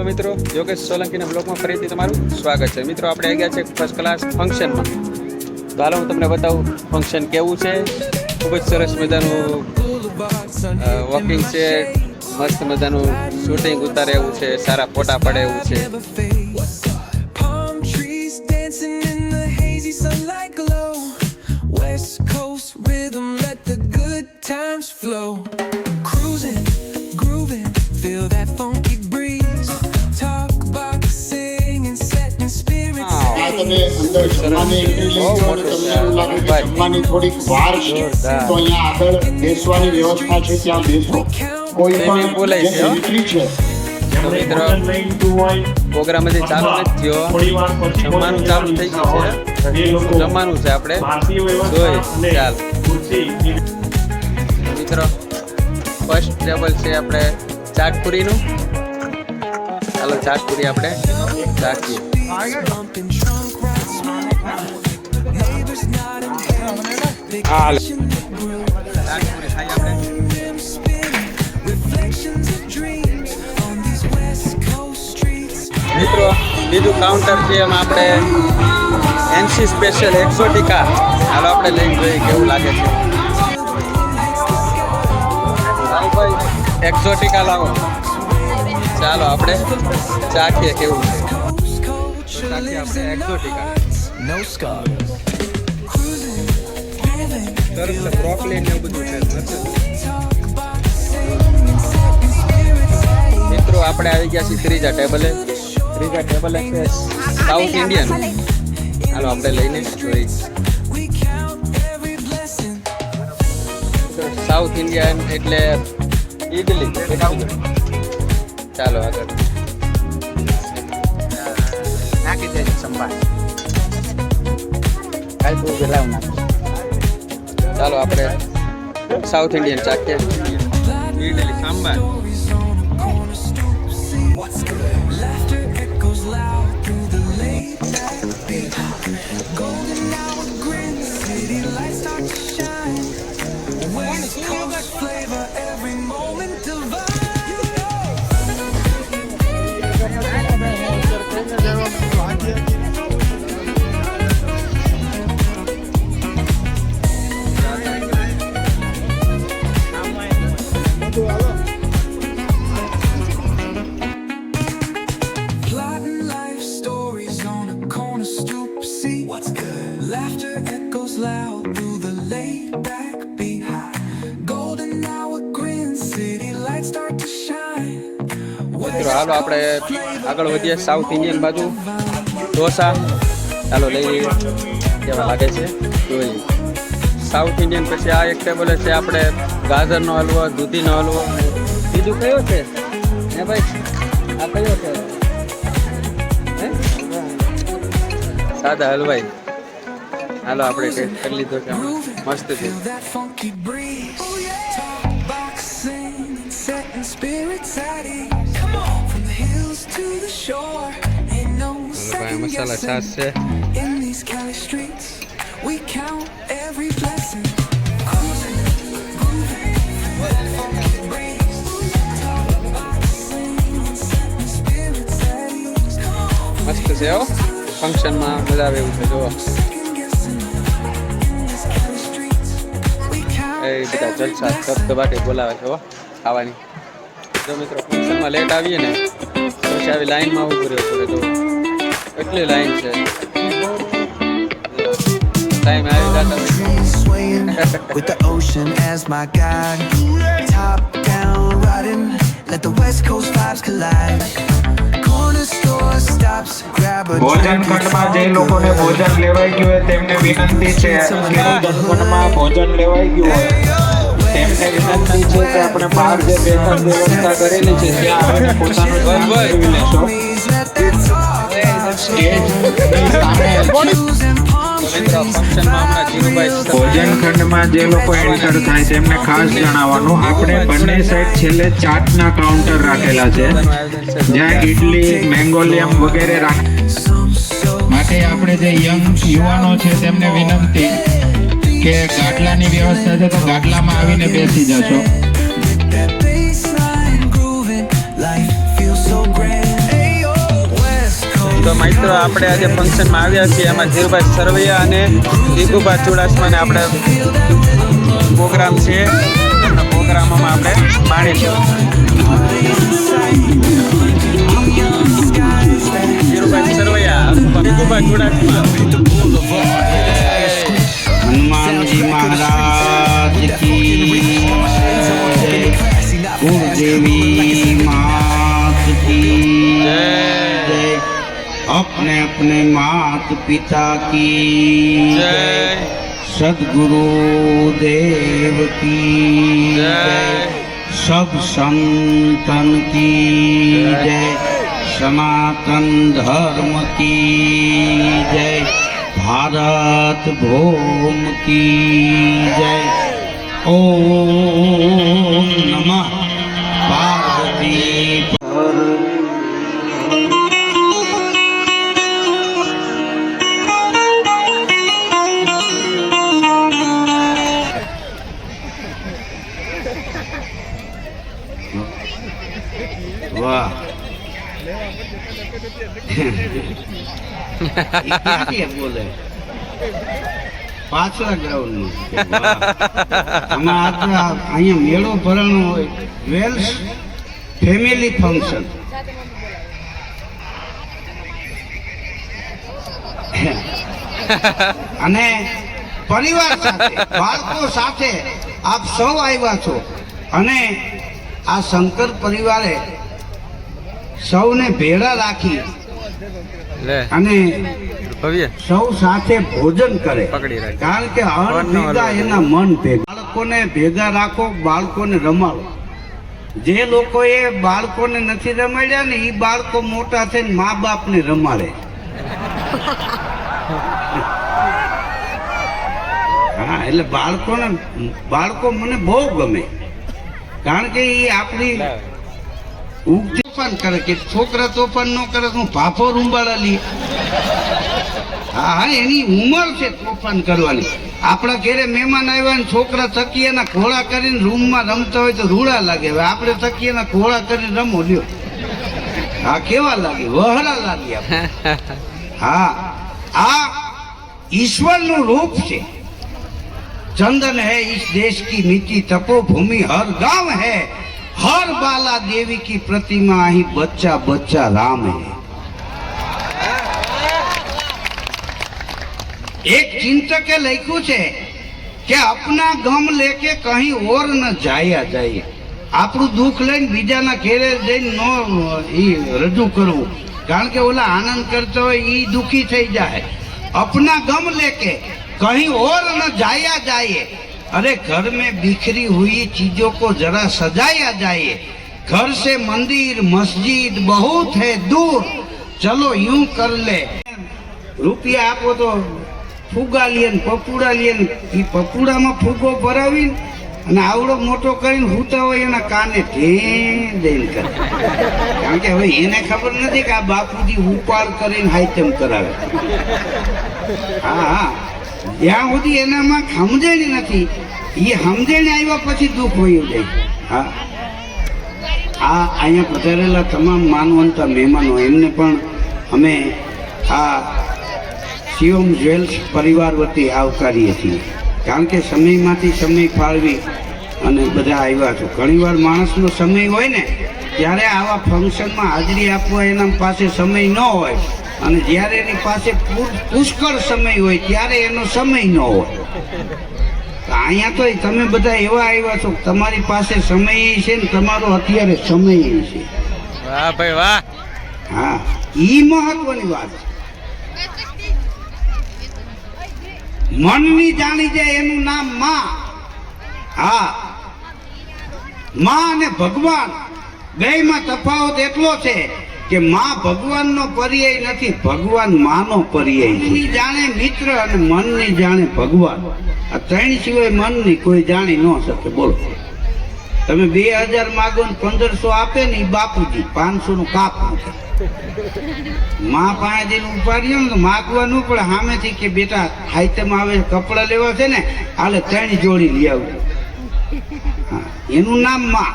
Hello મિત્રો, યોગેશ સોલંકીના બ્લોગમાં ફરીથી તમારું સ્વાગત છે. મિત્રો આપણે ગયા છે ફર્સ્ટ ક્લાસ ફંક્શનમાં. તો હાલો હું તમને બતાવું ફંક્શન કેવું છે. ખૂબ જ સરસ મજાનું વોકિંગ છે, મસ્ત મજાનું શૂટિંગ ઉતારે એવું છે, સારા ફોટા પડે એવું છે. Feel that funky breeze. Talk about singing, setting spirits. તમે અંદર જમવાની એન્ટ્રી લઈ જાઓ અને તમને એવું લાગે કે જમવાની થોડીક વાર છે તો અહીંયા આગળ બેસવાની વ્યવસ્થા છે, ત્યાં બેસો. કોઈ પણ એન્ટ્રી છે તો મિત્રો પ્રોગ્રામ હજી ચાલુ નથી થયો, જમવાનું ચાલુ થઈ ગયું છે. જમવાનું છે આપણે જોઈ. ચાલ મિત્રો, ફર્સ્ટ ટેબલ છે આપણે ચાટપુરીનું. ચાલો ચાટપુરી આપણે ચાખીએ. ચાટપુરી ખાઈએ આપણે. મિત્રો બીજું કાઉન્ટર છે, એમાં આપણે એનસી સ્પેશિયલ એક્ઝોટિકા. હાલો આપણે લઈને જોઈએ કેવું લાગે છે. ભાઈ એક્ઝોટિકા લાવો. ચાલો આપણે ચાખીએ કેવું છે. ચાખીએ આપણે એક્ઝોટિકા. સરસ છે, બ્રોકલી ને એવું બધું છે. મિત્રો આપણે આવી ગયા છીએ ત્રીજા ટેબલે. ત્રીજા ટેબલે છે સાઉથ ઇન્ડિયન. હાલો આપણે લઈને જોઈ. સાઉથ ઇન્ડિયન એટલે ઇડલી. ચાલો આગળ નાખી દેજો સંભાળ. કાલ બહુ વેલા નાખ. ચાલો આપણે સાઉથ ઇન્ડિયન ચાખીએ. ઇડલી સાંભાર. મિત્રો હાલો આપણે આગળ વધીએ સાઉથ ઇન્ડિયન બાજુ. ઢોસા ચાલો લઈ લઈએ કેવા લાગે છે જોઈએ. સાઉથ ઇન્ડિયન પછી આ એક ટેબલ છે આપણે ગાજરનો હલવો, દૂધીનો હલવો. બીજું કયો છે હે ભાઈ? આ કયો છે? સાદા હલવાઈ. હાલો આપણે ટેસ્ટ કરી લીધો છે, મસ્ત છે. ભાઈ મસાલા છાશ છે. મસ્ત છે હો, ફંક્શનમાં મજા આવે એવું છે. જુઓ એ બધા જલસા ધબધબાટી બોલાવે છે હો ખાવાની. જો મિત્રો ફંક્શનમાં લેટ આવીએ ને પછી આવી લાઈનમાં ઊભું રહેવું પડે. જો એટલી લાઈન છે, ટાઈમ આવી જતા. With the ocean as my guide, top down riding, let the west coast vibes collide. Corner store stops, grab a ભોજન ખંડમાં જે લોકોને ભોજન લેવાઈ ગયું હોય તેમને વિનંતી છે કે ભોજન ખંડમાં ભોજન લેવાઈ ગયું હોય તેમને વિનંતી છે કે આપણે બહાર જે બેઠક વ્યવસ્થા કરેલી છે ત્યાં આવીને પોતાનું સ્થાન મેળવી લેશો. ભોજન ખંડમાં જે લોકો એન્ટર થાય તેમને ખાસ જણાવવાનું, આપણે બંને સાઈડ છેલ્લે ચાટના કાઉન્ટર રાખેલા છે જ્યાં ઇડલી, મેંગોલિયમ વગેરે માટે આપણે જે યંગ યુવાનો છે તેમને વિનંતી કે ગાટલાની વ્યવસ્થા છે તો ગાટલામાં આવીને બેસી જશો. life feels so grand. તો મિત્રો આપણે આજે ફંક્શનમાં આવ્યા છીએ, એમાં ધીરુભાઈ સરવૈયા અને દીપુભા ચુડાસમાને આપણે પ્રોગ્રામ છે, એમના પ્રોગ્રામમાં આપણે માણીશું. ધીરુભાઈ સરવૈયા, દીપુભા ચુડાસમા. हनुमानजी महाराज की जय, गुरुदेवी मात की जय, अपने अपने मात पिता की जय, सदगुरु देव की जय, सब संतन की जय, सनातन धर्म की जय, भारत भूम की जय. ओम नमः पार्वती. वाह. બોલે પાછલા ગ્રાઉન્ડ અહીંયા મેળો ભરવાનો હોય, વેલ્સ ફેમિલી ફંક્શન. અને પરિવાર સાથે, બાળકો સાથે આપ સૌ આવ્યા છો, અને આ શંકર પરિવારે સૌને ભેળા રાખી અને સૌ સાથે ભોજન કરે, કારણ કે અન્ન ભેગા એના મન ભેગા. બાળકોને ભેગા રાખો, બાળકોને રમાડો. જે લોકોએ બાળકોને નથી રમાડ્યા ને એ બાળકો મોટા થઈને મા બાપને રમાડે. હા, એટલે બાળકો મને બહુ ગમે, કારણ કે એ આપણી તોફાન કરે. કે છોકરા તોફાન ન કરે તો ભાફો રૂંબાડા લી. હા, એની ઉંમર છે તોફાન કરવાની. આપણા ઘરે મહેમાન આવ્યા ને છોકરા તકિયાના ઘોડા કરીને રૂમમાં રમતા હોય તો રૂડા લાગે. હવે આપણે તકિયાના ઘોડા કરીને રમો લ્યો, હા કેવા લાગે, વહરા લાગે. હા, આ ઈશ્વરનું રૂપ છે. चंदन है इस देश की मिट्टी, तपोभूमि हर गांव है, हर बाला देवी की प्रतिमा, ही बच्चा बच्चा राम है. एक चिंतके लिखू है कि अपना गम लेके कहीं और न जाया जाए. આપણું દુઃખ લઈને બીજાના ઘેરે જઈને રજૂ કરવું, કારણ કે ઓલા આનંદ કરતા હોય એ દુઃખી થઈ જાય. अपना गम लेके कहीं और न जाया जाए. अरे घर में बिखरी हुई चीजों को जरा सजाया जाए. घर से मंदिर मस्जिद बहुत है दूर, चलो यूं कर ले. रुपया आपो तो फूगा लिए पपूड़ा लिए, पपूड़ा में फूगो भरावी અને આવડો મોટો કરીને હુતા હોય એના કાને દઈને કરે, કારણ કે હવે એને ખબર નથી કે આ બાપુજી ઉપાડ કરીને હાઈતમ કરાવે. હા હા, ત્યાં સુધી એનામાં સમજણી નથી, એ સમજણી આવ્યા પછી દુઃખ વયું જાય. હા, આ અહીંયા પધારેલા તમામ માનવંતા મહેમાનો એમને પણ અમે આ શિવમ જ્વેલ્સ પરિવાર વતી આવકારીએ છીએ, કારણ કે સમયમાંથી સમય ફાળવી અને બધા આવ્યા છો. ઘણીવાર માણસનો સમય હોય ને ત્યારે આવા ફંક્શનમાં હાજરી આપવા એના પાસે સમય ન હોય, અને જ્યારે એની પાસે પુષ્કળ સમય હોય ત્યારે એનો સમય ન હોય. અહીંયા તો તમે બધા એવા આવ્યા છો, તમારી પાસે સમય છે ને તમારો અત્યારે સમય છે. વાહ ભાઈ વાહ. હા, ઈ મહત્વની વાત છે. મનની જાણી જાય એનું નામ માં. હા, માં અને ભગવાન બેયમાં તફાવત એટલો છે કે માં ભગવાનનો પર્યાય નથી, ભગવાન માનો પર્યાય છે. મનની જાણે મિત્ર અને મનની જાણે ભગવાન. આ ત્રણ સિવાય મનની કોઈ જાણી ન શકે. બોલો, તમે 2000 માગો ને 1500 આપે ને એ બાપુજી 500 નું કાપ મૂકે. માં પાસે ઉપાડ્યો ને તો માગવા ન પડે, સામેથી કે બેટા હાઈતમ આવે કપડા લેવા છે ને, હાલે 3 જોડી લઈ આવું. હા, એનું નામ માં.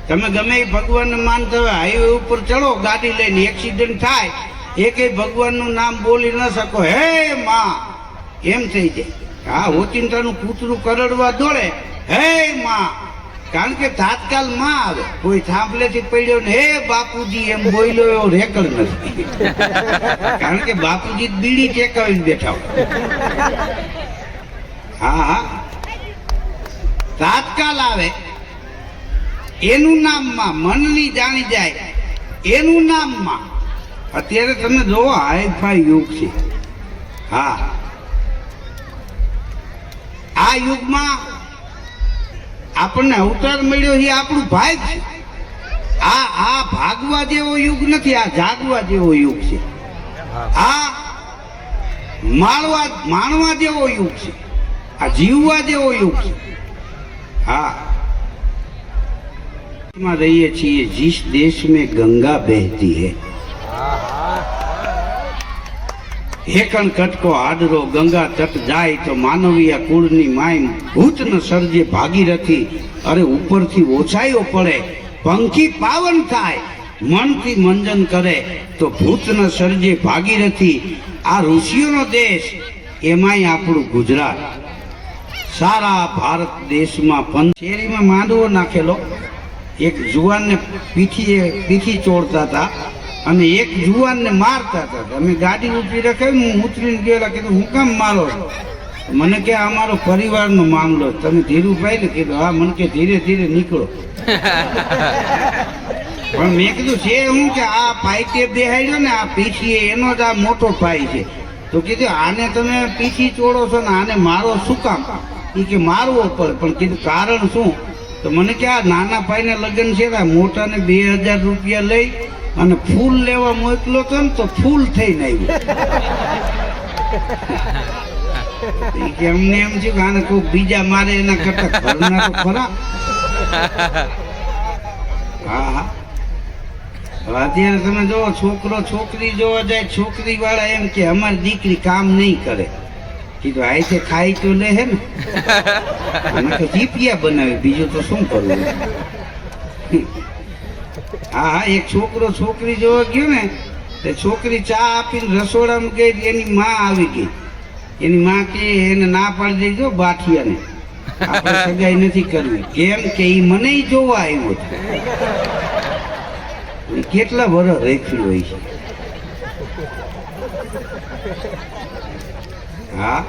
તમે ગમે એ ભગવાનને માનતા હોય, હાઈવે ઉપર ચડો ગાડી લઈને, એક્સિડન્ટ થાય, એકેય ભગવાનનું નામ બોલી ન શકો, હે માં એમ થઈ જાય. હા, ઓચિંતાનું કૂતરું કરડવા દોડે, હે માં, કારણ કે તાત્કાલ માં આવે. કોઈ થાંભલેથી પડ્યો ને હે બાપુજી એમ બોલ્યો એવો રેકર્ડ નથી, કારણ કે બાપુજી બીડી ટેકાવીને બેઠા હોય. હા હા, તાત્કાલ આવે એનું નામ માં, મનની જાણી જાય એનું નામ માં. અત્યારે તમે જોવો હાઈફાઈ યુગ છે. હા, આ યુગમાં આપણને અવતાર મળ્યો એ આપણું ભાગ છે. આ ભાગવા જેવો યુગ નથી, આ જાગવા જેવો યુગ છે. આ માણવા જેવો યુગ છે, આ જીવવા જેવો યુગ છે. હા, માં રહીએ છીએ जिस देश में गंगा बहती है, हेकण कटको आडरो गंगा तट जाय तो मानवीय कुळनी माय भूत न सर्जे भागीरथी. अरे ઉપરથી ઓછાયો પડે, પંખી પાવન થાય, મનથી મંજન કરે તો ભૂત ન સર્જે ભાગીરથી. આ ઋષિઓનો દેશ, એમાંય આપણું ગુજરાત. સારા ભારત દેશમાં પંચેરીમાં માંડવો નાખેલો, એક જુવાનને પીઠી ચોડતા હતા અને એક જુવાનને મારતા હતા. અમે ગાડી ઉતરી રખાવી, હું ઉતરીને ગયેલા, કીધું હું કામ મારો છો? મને કે અમારો પરિવારનો મામલો. તમે ધીરુભાઈ ને કીધું હા. મને કે ધીરે ધીરે નીકળો. પણ મેં કીધું છે હું કે આ પાઇકે બેહાડ્યો ને, આ પીઠી એનો જ આ મોટો પાઈ છે. તો કીધું આને તમે પીઠી ચોડો છો ને આને મારો શું કામ? એ કે મારવો પડે. પણ કીધું કારણ શું? તો મને કે આ નાના ભાઈને લગ્ન છે, આ મોટાને 2000 રૂપિયા લઈ અને ફૂલ લેવા મોકલો તો ને, તો ફૂલ થઈને આવ્યું. કે અમને એમ છે કે આને કોઈ બીજા મારે એના કરતા ઘરના તો ખરા. હા હા, અત્યારે તમે જોવો છોકરો છોકરી જોવા જાય, છોકરી વાળા એમ કે અમારી દીકરી કામ નહીં કરે. કીધું આઈ તે ખાઈ તો લે હે ને, અને તો જીપિયા બનાવી, બીજું તો શું કરવું. હા હા, એક છોકરો છોકરી જોવા ગયો ને, તે છોકરી ચા આપીને રસોડામાં ગઈ, એની માં આવી ગઈ. એની માં કે એને ના પાડી દેજો બાઠિયાને, આપણે સગાઈ નથી કરવી. કેમ કે એ મને જોવા આવ્યો હતો. કેટલા વર્ષ રેખ્યું હોય છે. હા,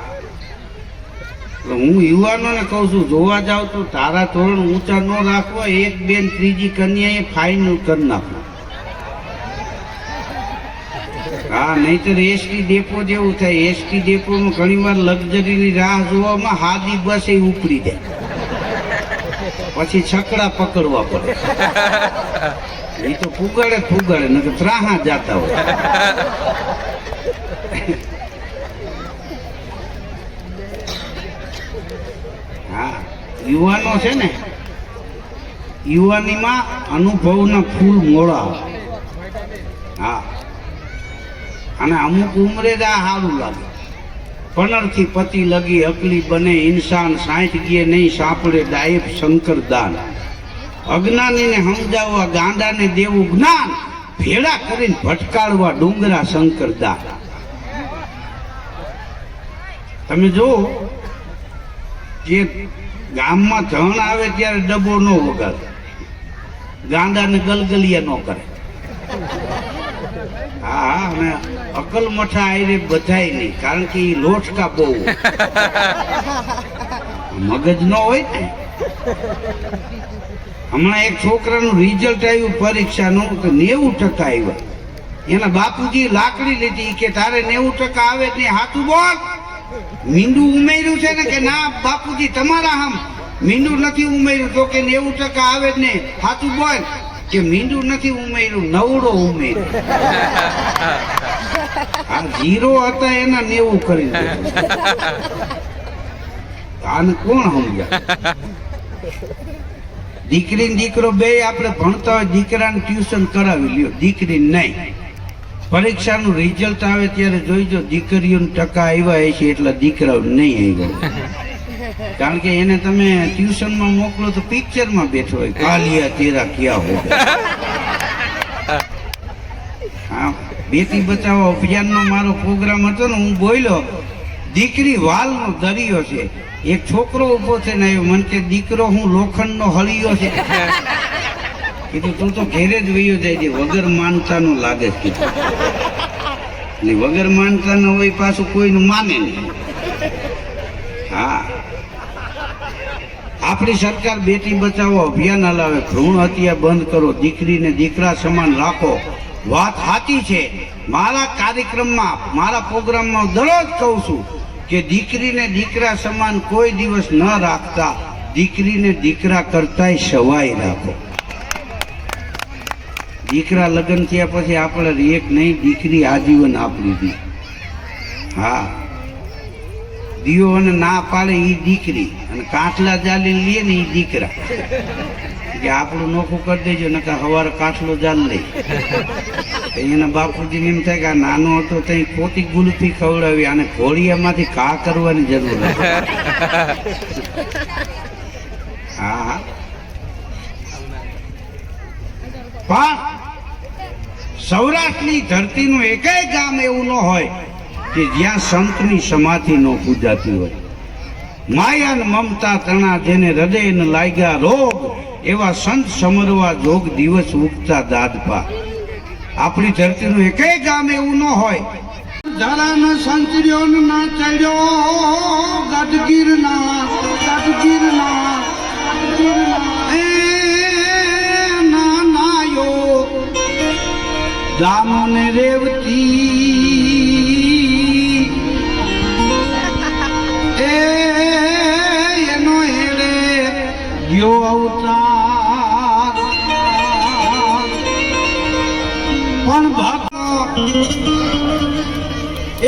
હું યુવાનોને કહું છું, જોવા જાવ તો તારા ધોરણ ઊંચા ન રાખવો. એક બેન ત્રીજી કન્યાએ ફાઇનલ કરી નાખો. હા, નહીતર એસટી ડેપો જેવું થાય. એસટી ડેપોમાં ઘણી વાર લક્ઝરીની રાહ જોવામાં હાદી બસ એ ઉપડી જાય, પછી છકડા પકડવા પડે. એ તો ફુગાડે નકર ત્રાહા જાતા હોય. હા, યુવાનો છે ને, યુવાનીમાં અનુભવના ફૂલ મોડા. હા, અને અમુક ઉંમરે જ આ સારું લાગે. પનરથી પતિ લગી અકલી બને ઇન્સાન, 60 ગયે નહીં સાંપડે દાયબ શંકર દાન. અજ્ઞાનીને સમજાવવા ગાંડાને દેવું જ્ઞાન, ભેળા કરીને ભટકાડવા ડુંગરા શંકર દાન. તમે જો, જે ગામમાં ધણ આવે ત્યારે ડબ્બો ન વગાડે, ગાંડાને ગલગલિયા ન કરે. હા, અને અકલ મઠા આયરે બધાય નહીં, કારણ કે એ લોટકા બહુ મગજ ન હોય ને. હમણાં એક છોકરાનું રિઝલ્ટ આવ્યું પરીક્ષાનું, તો 90% આવ્યા. એના બાપુજી લાકડી લીધી, કે તારે 90% આવે જ નહીં, હાથું બોલ. મીંડું ઉમેર્યું છે ને? કે ના બાપુજી તમારા આમ મીંડું નથી ઉમેર્યું. તો કે 90% આવે જ નહીં, હાથું બોલ. કે મીંડું નથી ઉમેર્યું, નવડો ઉમેર્યું. આ 0 હતા એના 90 કરી દીધું. આને કોણ સમજાય? દીકરી ને દીકરો બે આપણે ભણતા હોય, દીકરાને ટ્યુશન કરાવી લ્યો, દીકરી નહીં. પરીક્ષાનું રિઝલ્ટ આવે ત્યારે જોઈજો, દીકરીઓને ટકા આવ્યા છે એટલા દીકરાઓ નહીં આવ્યા. કારણ કે એને તમે ટ્યુશનમાં મોકલો તો પિક્ચરમાં બેઠો હોય, કાલિયા તેરા ક્યાં હો. હા, બેટી બચાવો અભિયાનનો મારો પ્રોગ્રામ હતો ને, હું બોલ્યો દીકરી વાલનો દરિયો છે. એક છોકરો ઉભો છે ને આવ્યો મને કે દીકરો હું લોખંડનો હળિયો છે. કીધું તું તો ઘેરે જ વયો જાય છે, વગર માનતાનું લાગે છે. ને વગર માનતાનું હોય પાછું કોઈનું માને નહીં. હા, આપણી સરકાર બેટી બચાવો અભિયાન હલાવે, ભ્રૂણ હત્યા બંધ કરો, દીકરીને દીકરા સમાન રાખો. વાત સાચી છે. મારા કાર્યક્રમમાં, મારા પ્રોગ્રામમાં દરરોજ કહું છું કે દીકરીને દીકરા સમાન કોઈ દિવસ ન રાખતા, દીકરીને દીકરા કરતાંય સવાઈ રાખો. દીકરા લગ્ન થયા પછી આપણે એક નહીં, દીકરી આજીવન આપણી દી. હા, દીવો અને ના પાડે એ દીકરી, અને કાંઠલા જાલી લે ને એ દીકરા. કે આપણું નોખું કરી દેજો, નકર સવારે કાંઠલો જાલ લે. એના બાપુજીને એમ થાય કે આ નાનો હતો ત્યાં ખોટી ગુલફી ખવડાવી, આને ઘોડિયામાંથી ઘા કરવાની જરૂર નથી. હા, પણ સૌરાષ્ટ્રની ધરતીનું એકેય ગામ એવું ન હોય કે જ્યાં સંતની સમાધિ ન પૂજાતી હોય. માયા ને મમતા તણા જેને હૃદય ન લાગ્યા રોગ, એવા સંત સમરવા જોગ દિવસ ઉગતા દાદપા. આપણી ધરતીનું એકેય ગામ એવું ન હોય. ધારાનો સંતર્યો ના ચડ્યો ગઢગીરના નાનાયો દામને રેવતી એનો હેરે ગયો અવતાર. પણ ભક્તો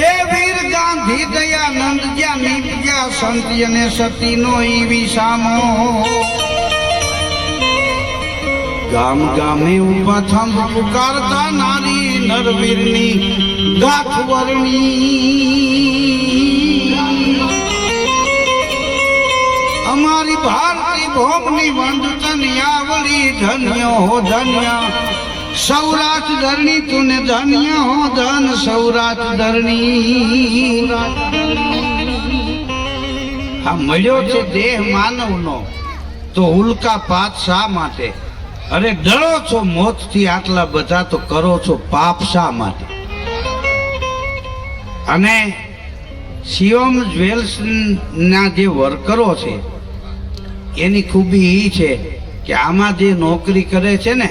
એ વીર ગાંધી દયાનંદ જ્યાં નીપજ્યા સંત અને સતીનો ઈ વિસામો. ગામ ગામે ઉભા થંભ પુકારતા નારી નરવીરની ગાથ વર્ણી. અમારી ભારતી ભોમની વંદતની આવડી ધન્ય હો ધન્ય, સૌરાષ્ટ્ર ધરણી તુને ધન્ય હો ધન સૌરાષ્ટ્ર ધરણી. આ મળ્યો છે દેહ માનવનો તો ઉલ્કા પાત શા માટે? અરે ડરો છો મોતથી આટલા બધા તો કરો છો પાપ શા માટે? અને શિવમ જ્વેલ્સ ના જે વર્કરો છે એની ખૂબી એ છે કે આમાં જે નોકરી કરે છે ને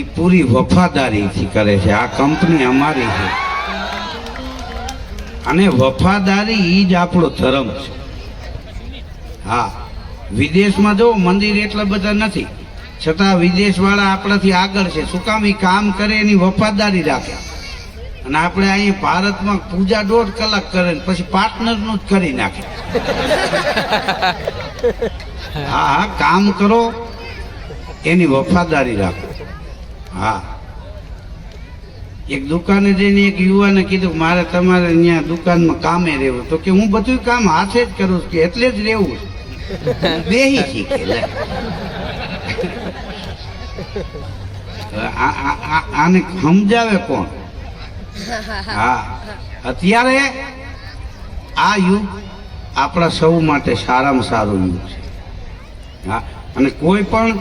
એ પૂરી વફાદારીથી કરે છે. આ કંપની અમારી છે અને વફાદારી એ જ આપણો ધર્મ છે. હા, વિદેશમાં જો મંદિર એટલા બધા નથી, છતાં વિદેશ વાળા આપણાથી આગળ છે. શું કામ? એ કામ કરે એની વફાદારી રાખે. અને આપણે અહીંયા ભારતમાં પૂજા 1.5 કલાક કરે ને પછી પાર્ટનરનું જ કરી નાખે. હા હા, કામ કરો એની વફાદારી રાખો. હા, એક દુકાને જઈને એક યુવાને કીધું મારે તમારે અહીંયા દુકાનમાં કામે રહેવું. તો કે હું બધું કામ હાથે જ કરું છું, કે એટલે જ રહેવું બેહી શીખે. આને સમજાવે કોણ? હા, અત્યારે આ યુગ આપણા સૌ માટે સારામાં સારું યુગ છે. હા, અને કોઈ પણ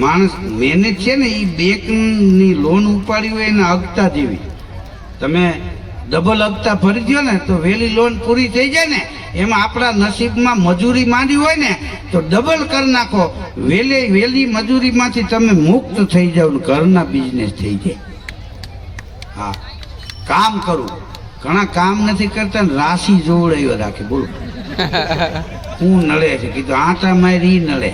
માણસ મહેનત છે ને એ બેંકની લોન ઉપાડી હોય એને હપ્તા જેવી. તમે ડબલ હપ્તા ભરી દો ને તો વહેલી લોન પૂરી થઈ જાય ને, એમાં આપણા નસીબમાં મજૂરી માંડી હોય ને તો ડબલ કરી નાખો. વહેલી મજૂરીમાંથી તમે મુક્ત થઈ જાવ ને ઘરના બિઝનેસ થઈ જાય. હા, કામ કરવું. ઘણા કામ નથી કરતા ને રાશિ જોવડાયો રાખે. બોલો હું નડે છે? કીધું આટા મારી નડે.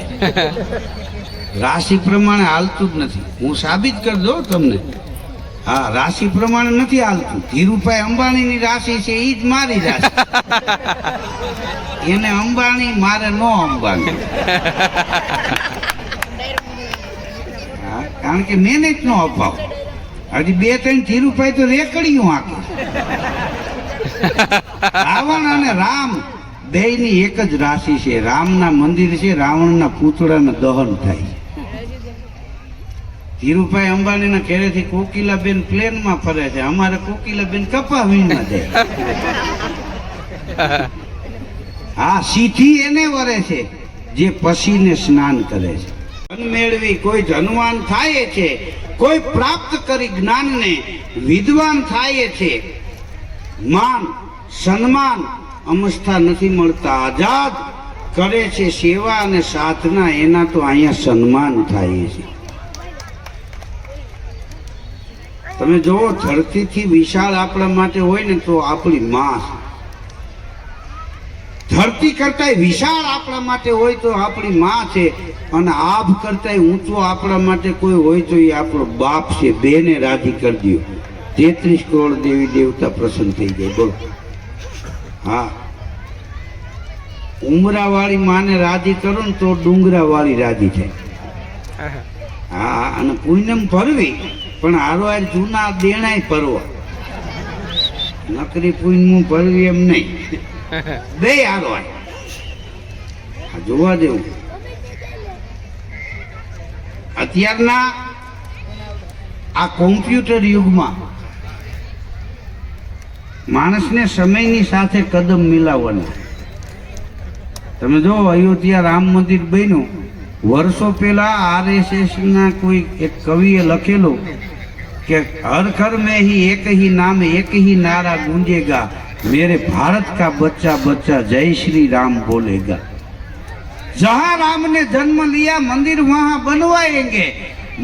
રાશિ પ્રમાણે હાલતું જ નથી. હું સાબિત કરી દઉં તમને. હા, રાશિ પ્રમાણે નથી હાલતું. ધીરુભાઈ અંબાણીની રાશિ છે એ જ મારી રાશિ. એને અંબાણી, મારે નો અંબાણી. હા, કારણ કે મહેનત નો અભાવ. હજી 2-3 ધીરુભાઈ તો રેકડીયું હાકે. રાવણ અને રામ બેયની એક જ રાશિ છે. રામના મંદિર છે, રાવણના પૂતળાના દહન થાય. ધીરુભાઈ અંબાણીના ઘરેથી કોકિલાબેન પ્લેનમાં ફરે છે, અમારે કોકિલાબેન કપા વીણમાં જાય. હા, સીધી એને વરે છે જે પસીને સ્નાન કરે છે. ધન મેળવી કોઈ ધનવાન થાય છે, કોઈ પ્રાપ્ત કરી જ્ઞાનને વિદ્વાન થાય છે. માન સન્માન અમસ્તા નથી મળતા, આઝાદ કરે છે સેવા અને સાધના, એના તો અહીંયા સન્માન થાય છે. તમે જોવો, ધરતીથી વિશાળ આપણા માટે હોય ને તો આપણી માં. ધરતી કરતા વિશાળ આપણા માટે હોય તો આપણી માં છે, અને આભ કરતા ઊંચો આપણા માટે કોઈ હોય તો એ આપણો બાપ છે. બેને રાજી કરી દો, 33 કરોડ દેવી દેવતા પ્રસન્ન થઈ જાય. બોલો. હા, ઉમરા વાળી માને રાજી કરો ને તો ડુંગરા વાળી રાજી થાય. હા, અને પૂનમ ભરવી પણ હારો જૂના દેણાય ભરવા. નકરી પૂનમ ભરવી એમ નહીં, બે હારો જોવા જેવું. અત્યારના આ કોમ્પ્યુટર યુગમાં માણસને સમયની સાથે કદમ મિલાવવાના. તમે જો, અયોધ્યા રામ મંદિર બન્યું વર્ષો પહેલા RSS ના કોઈ એક કવિએ લખેલું કે હર ઘર में ही एक ही नाम एक ही नारा गूंजेगा, मेरे भारत का बच्चा बच्चा जय श्री राम बोलेगा. जहां राम ने जन्म लिया मंदिर वहां बनवाएंगे,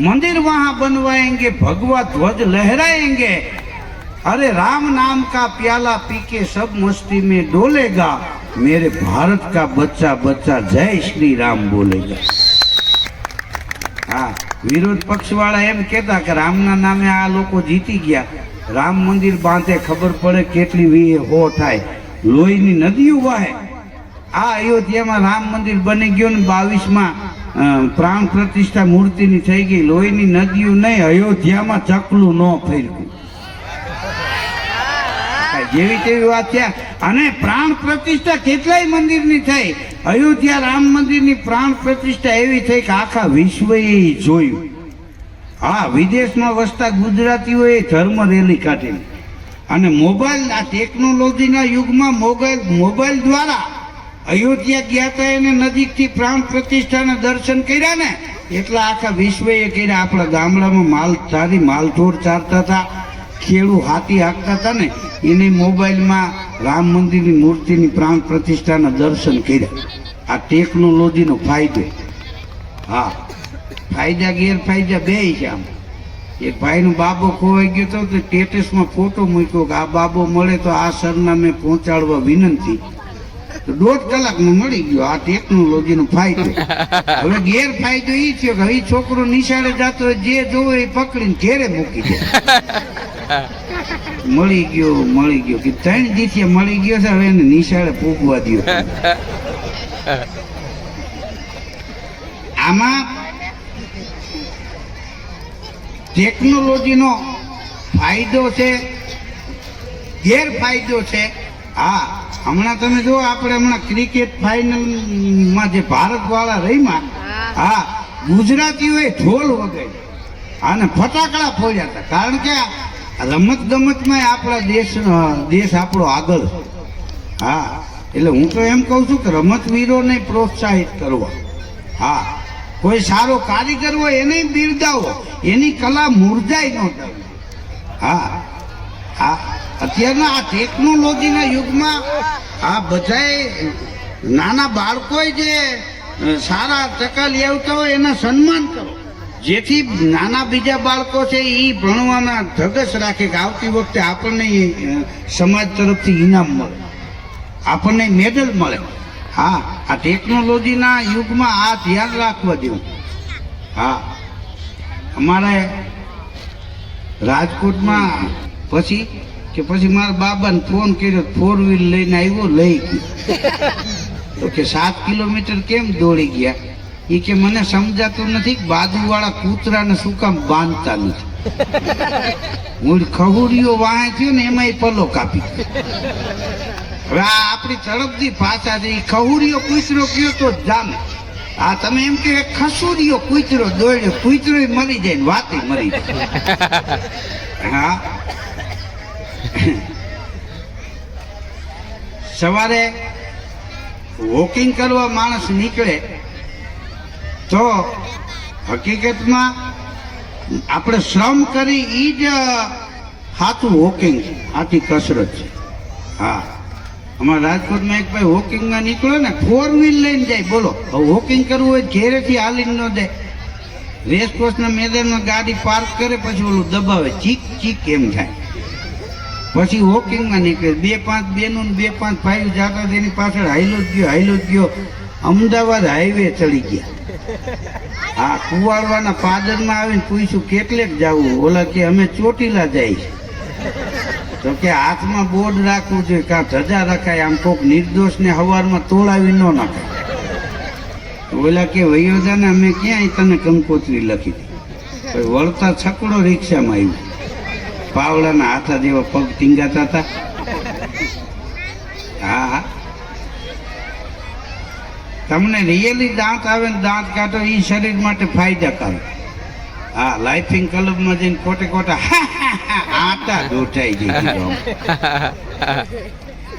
मंदिर वहां बनवाएंगे, भगवा ध्वज लहराएंगे. अरे राम नाम का प्याला पी के सब मस्ती में डोलेगा, मेरे भारत का बच्चा बच्चा जय श्री राम बोलेगा. હા, વિરોધ પક્ષ વાળા એમ કહેતા કે રામના નામે આ લોકો જીતી ગયા, રામ મંદિર બાંધે ખબર પડે કેટલી વીએ હો થાય, લોહીની નદીઓ વહે. આ અયોધ્યામાં રામ મંદિર બની ગયું ને 22માં પ્રાણ પ્રતિષ્ઠા મૂર્તિની થઈ ગઈ. લોહીની નદીઓ નહીં, અયોધ્યામાં ચકલું ન ફેરક્યું. જેવી તેવી વાત થયા. અને પ્રાણ પ્રતિષ્ઠા કેટલાય મંદિરની થઈ. અયોધ્યા રામ મંદિરની પ્રાણ પ્રતિષ્ઠા એવી થઈ કે આખા વિશ્વએ જોયું. હા, વિદેશમાં વસતા ગુજરાતીઓએ ધર્મ રેલી કાઢેલી. અને મોબાઈલ, આ ટેકનોલોજીના યુગમાં મોબાઈલ દ્વારા અયોધ્યા ગયા હતા, એને નજીકથી પ્રાણ પ્રતિષ્ઠાના દર્શન કર્યા ને, એટલા આખા વિશ્વએ કર્યા. આપણા ગામડામાં માલઢોર ચારતા હતા, ખેડૂ હાથી હાંકતા હતા ને, એને મોબાઈલમાં રામ મંદિરની મૂર્તિની પ્રાણ પ્રતિષ્ઠાના દર્શન કર્યા. આ ટેકનોલોજીનો ફાયદો. હા, ફાયદા ગેરફાયદા બે છે. આમ એક ભાઈનો બાબો ખોવાઈ ગયો હતો તો સ્ટેટસમાં ફોટો મૂક્યો કે આ બાબો મળે તો આ સરનામે પહોંચાડવા વિનંતી. તો 1.5 કલાકમાં મળી ગયો. આ ટેકનોલોજીનો ફાયદો. હવે ગેરફાયદો એ થયો કે હવે છોકરો નિશાળે જતો હોય, જે જોવે એ પકડીને ઘેરે મૂકી દે. મળી ગયો કે 3 દિવસે મળી ગયો છે, હવે એને નિશાળે પૂગવા દો. આમાં ટેકનોલોજીનો ફાયદો છે, ગેરફાયદો છે. હા, હમણાં તમે જો, આપણે હમણાં ક્રિકેટ ફાઇનલમાં જે ભારત વાળા રહીમાં, હા, ગુજરાતીઓએ ઢોલ વગાડ્યા અને ફટાકડા ફોડ્યા હતા. કારણ કે રમત ગમતમાં આપણા દેશ આપણો આગળ. હા, એટલે હું તો એમ કહું છું કે રમતવીરોને પ્રોત્સાહિત કરવા. હા, કોઈ સારો કારીગર હોય એને બિરદાવો, એની કલા મુરઝાઈ ન થાય. હા હા, અત્યારના આ ટેકનોલોજીના યુગમાં આ બધાએ નાના બાળકોએ જે સારા ટકા લઈ આવતા હોય એના સન્માન કરો, જેથી નાના બીજા બાળકો છે એ ભણવામાં ધગશ રાખે કે આવતી વખતે આપણને સમાજ તરફથી ઇનામ મળે, આપણને મેડલ મળે. હા, આ ટેકનોલોજીના યુગમાં આ ધ્યાન રાખવા જેવું. હા, અમારે રાજકોટમાં પછી મારા બાબાને ફોન કર્યો, 4 વ્હીલ લઈને આવ્યો, લઈ ગયો. તો કે 7 કિલોમીટર કેમ દોડી ગયા? એ કે મને સમજાતું નથી કે બાજુવાળા કૂતરાને શું કામ બાંધતા નથી. હું ખહુડીઓ વાહે થયો ને એમાં પલો કાપી. હવે આ આપણી તરફથી ભાષા છે. ઈ ખહુરીયો કૂતરો કયો તો જ જામે. આ તમે એમ કે ખસુરીયો કૂતરો દોડ્યો, કૂતરો મરી જાય ને વાતે મરી જાય. હા, સવારે વોકિંગ કરવા માણસ નીકળે તો હકીકતમાં આપણે શ્રમ કરી એ જ સાચું વોકિંગ છે, આથી કસરત છે. હા, અમારા રાજકોટમાં એક ભાઈ વોકિંગમાં નીકળ્યો ને, 4 વ્હીલ લઈને જાય. બોલો, વોકિંગ કરવું હોય ઘેરેથી હાલીને ન જાય. રેસકોર્સના મેદાનમાં ગાડી પાર્ક કરે, પછી ઓલું દબાવે, ચીક ચીક એમ થાય. પછી વોકિંગમાં નીકળે. 2-5 બેનો ને 2-5 ભાઈઓ જાતા તેની પાછળ હાઈલો જ ગયો. અમદાવાદ હાઈવે ચડી ગયા. હા, કુવાડવાના પાદરમાં આવીને પૂછ્યું કેટલેક જવું? ઓલા કે અમે ચોટીલા જાય. તો કે હાથમાં બોર્ડ રાખવું જોઈએ, કાં ધજા રખાય, આમ કોક નિર્દોષને હવારમાં તોડાવી ન નાખાય. ઓલા કે વયોજાને અમે ક્યાંય તને કંકોત્રી લખી હતી. વળતા છકડો રિક્ષામાં આવ્યું. પાવડાના હાથા જેવા પગ ટીંગાતા હતા. હા, તમને રિયલી દાંત આવે ને દાંત કાઢો એ શરીર માટે ફાયદાકારક. હા, લાઇફિંગ ક્લબમાં જઈને ખોટા આટા દોટાઈ ગઈ.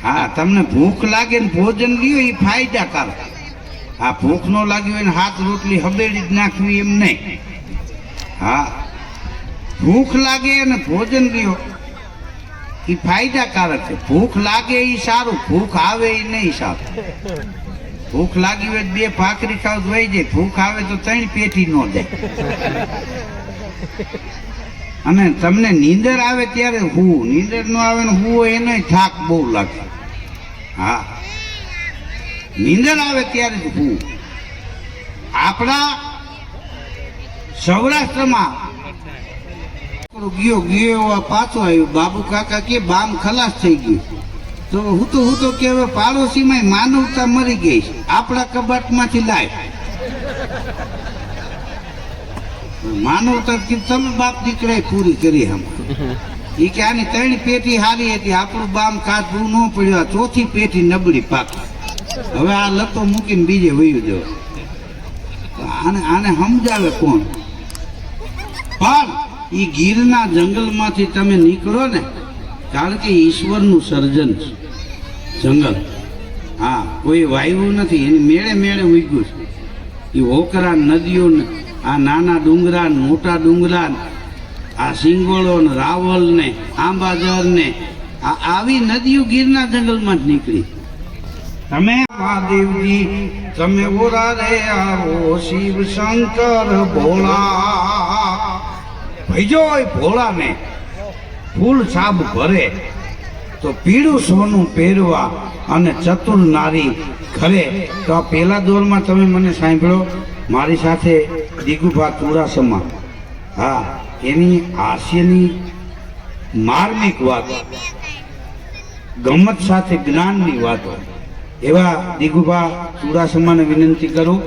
હા, તમને ભૂખ લાગે ને ભોજન લ્યો એ ફાયદાકારક. હા, ભૂખ ન લાગી હોય ને હાથ રોટલી હબેડી જ નાખવી એમ નહીં. હા, ભૂખ લાગે અને ભોજન લ્યો એ ફાયદાકારક છે. ભૂખ લાગે એ સારું, ભૂખ આવે એ નહીં સારું. ભૂખ લાગી હોય 2 ભાખરી ખાવ તો વહી જાય, ભૂખ આવે તો 3 પેટી ન જાય. અને તમને નીંદર આવે ત્યારે હું, નીંદર ન આવે ને હું એને થાક બહુ લાગે. હા, નીંદર આવે ત્યારે જ હું. આપણા સૌરાષ્ટ્રમાં ગયો પાછો આવ્યો. બાબુ કાકા કે બામ ખલાસ થઈ ગયું. તો હું તો કે હવે પાડોશીમાં માનવતા મરી ગઈ છે, આપણા કબાટમાંથી લાય. માનવતા તમે બાપ દીકરાએ પૂરી કરી. હમ એ કે આની 3 પેટી હારી હતી, આપણું બામ કાચવું ન પડ્યું, આ 4થી પેટી નબળી પાકી. હવે આ લતો મૂકીને બીજે વયું જવા. આને સમજાવે કોણ? પણ એ ગીરના જંગલમાંથી તમે નીકળો ને, કારણ કે ઈશ્વરનું સર્જન છે જંગલ. હા, કોઈ વાયવું નથી, એની મેળે ઉગ્યું છે. એ હોકરા નદીઓ ને, આ નાના ડુંગરા ને મોટા ડુંગરા ને, આ સિંગોળો ને રાવલ ને આંબાજર ને, આવી નદીઓ ગીરના જંગલમાં જ નીકળી. તમે મહાદેવજી તમે ઓરા રે આવો, શિવ શંકર ભોળા. ભઈજો ભોળા ને ફૂલ સાબ ભરે તો પીળું સોનું પહેરવા અને ચતુર નારી ખરે. તો આ પહેલા દોરમાં તમે મને સાંભળો, મારી સાથે દિગુભા ચુડાસમા. હા, એની હાસ્યની માર્મિક વાત, ગમત સાથે જ્ઞાનની વાતો. એવા દિગુભા ચુડાસમાને વિનંતી કરું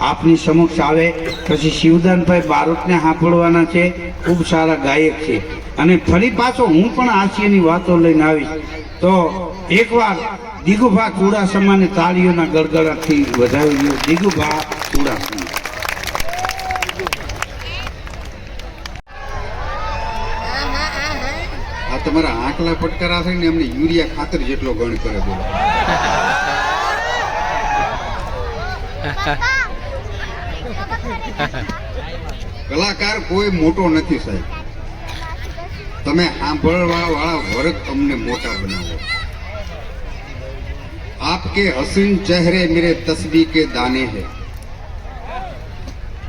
આપની સમક્ષ આવે. પછી શિવદાનભાઈ બારોટને સાંભળવાના છે, ખૂબ સારા ગાયક છે. અને ફરી પાછો હું પણ હાસ્યની વાતો લઈને આવીશ. તો એકવાર દિગુભા ચુડાસમાને તાળીઓના ગડગડાટથી વધાવી દો. દિગુભા ચુડાસમા. આ તમારા આંકલા પટકારા છે ને, એમને યુરિયા ખાતર જેટલો ગણ કરે. બોલો, કલાકાર કોઈ મોટો નથી સાહેબ. તમે સાંભળવા વાળા વર્ગ અમને મોટા બનાવો. आपके हसीन चेहरे मेरे तस्बीह के दाने हैं,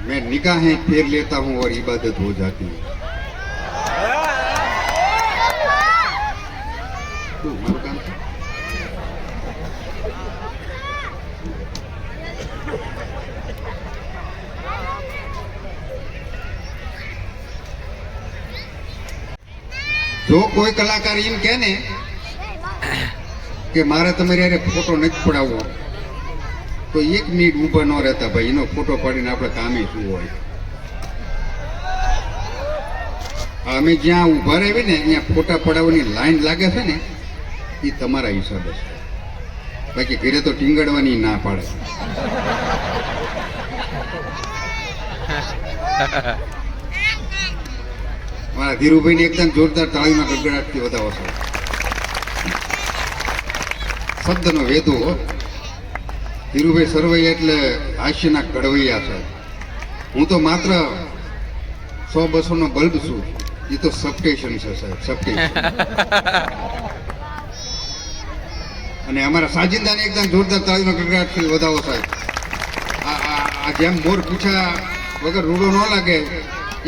मैं निगाहें फेर लेता हूँ और इबादत हो जाती है. મારું કામ છે. જો કોઈ કલાકાર એમ કહે ને કે મારે તમારી યારે ફોટો નથી પડાવવો, તો 1 મિનિટ ઊભા ન રહેતા ભાઈ. એનો ફોટો પાડીને આપણે કામે શું હોય? અમે જ્યાં ઊભા રહેવી ને, અહીંયા ફોટા પડાવવાની લાઈન લાગે છે ને, એ તમારા હિસાબે છે. બાકી ઘરે તો ટીંગાડવાની ના પાડે. મારા ધીરુભાઈને એકદમ જોરદાર તાળીના ગડગડાટથી વધાવો છે. શબ્દનો વેદો હો. ધીરુભાઈ સરવૈયા એટલે હાસ્યના ઘડવૈયા છે. હું તો માત્ર 100-200 નો બલ્બ છું. એ તો સબસ્ટેશન છે સાહેબ, સબસ્ટેશન. અને અમારા સાજિંદાને એકદમ જોરદાર તાળીનો ગડગડાટથી વધાવો સાહેબ. આ જેમ મોર પૂછા વગર રૂડો ન લાગે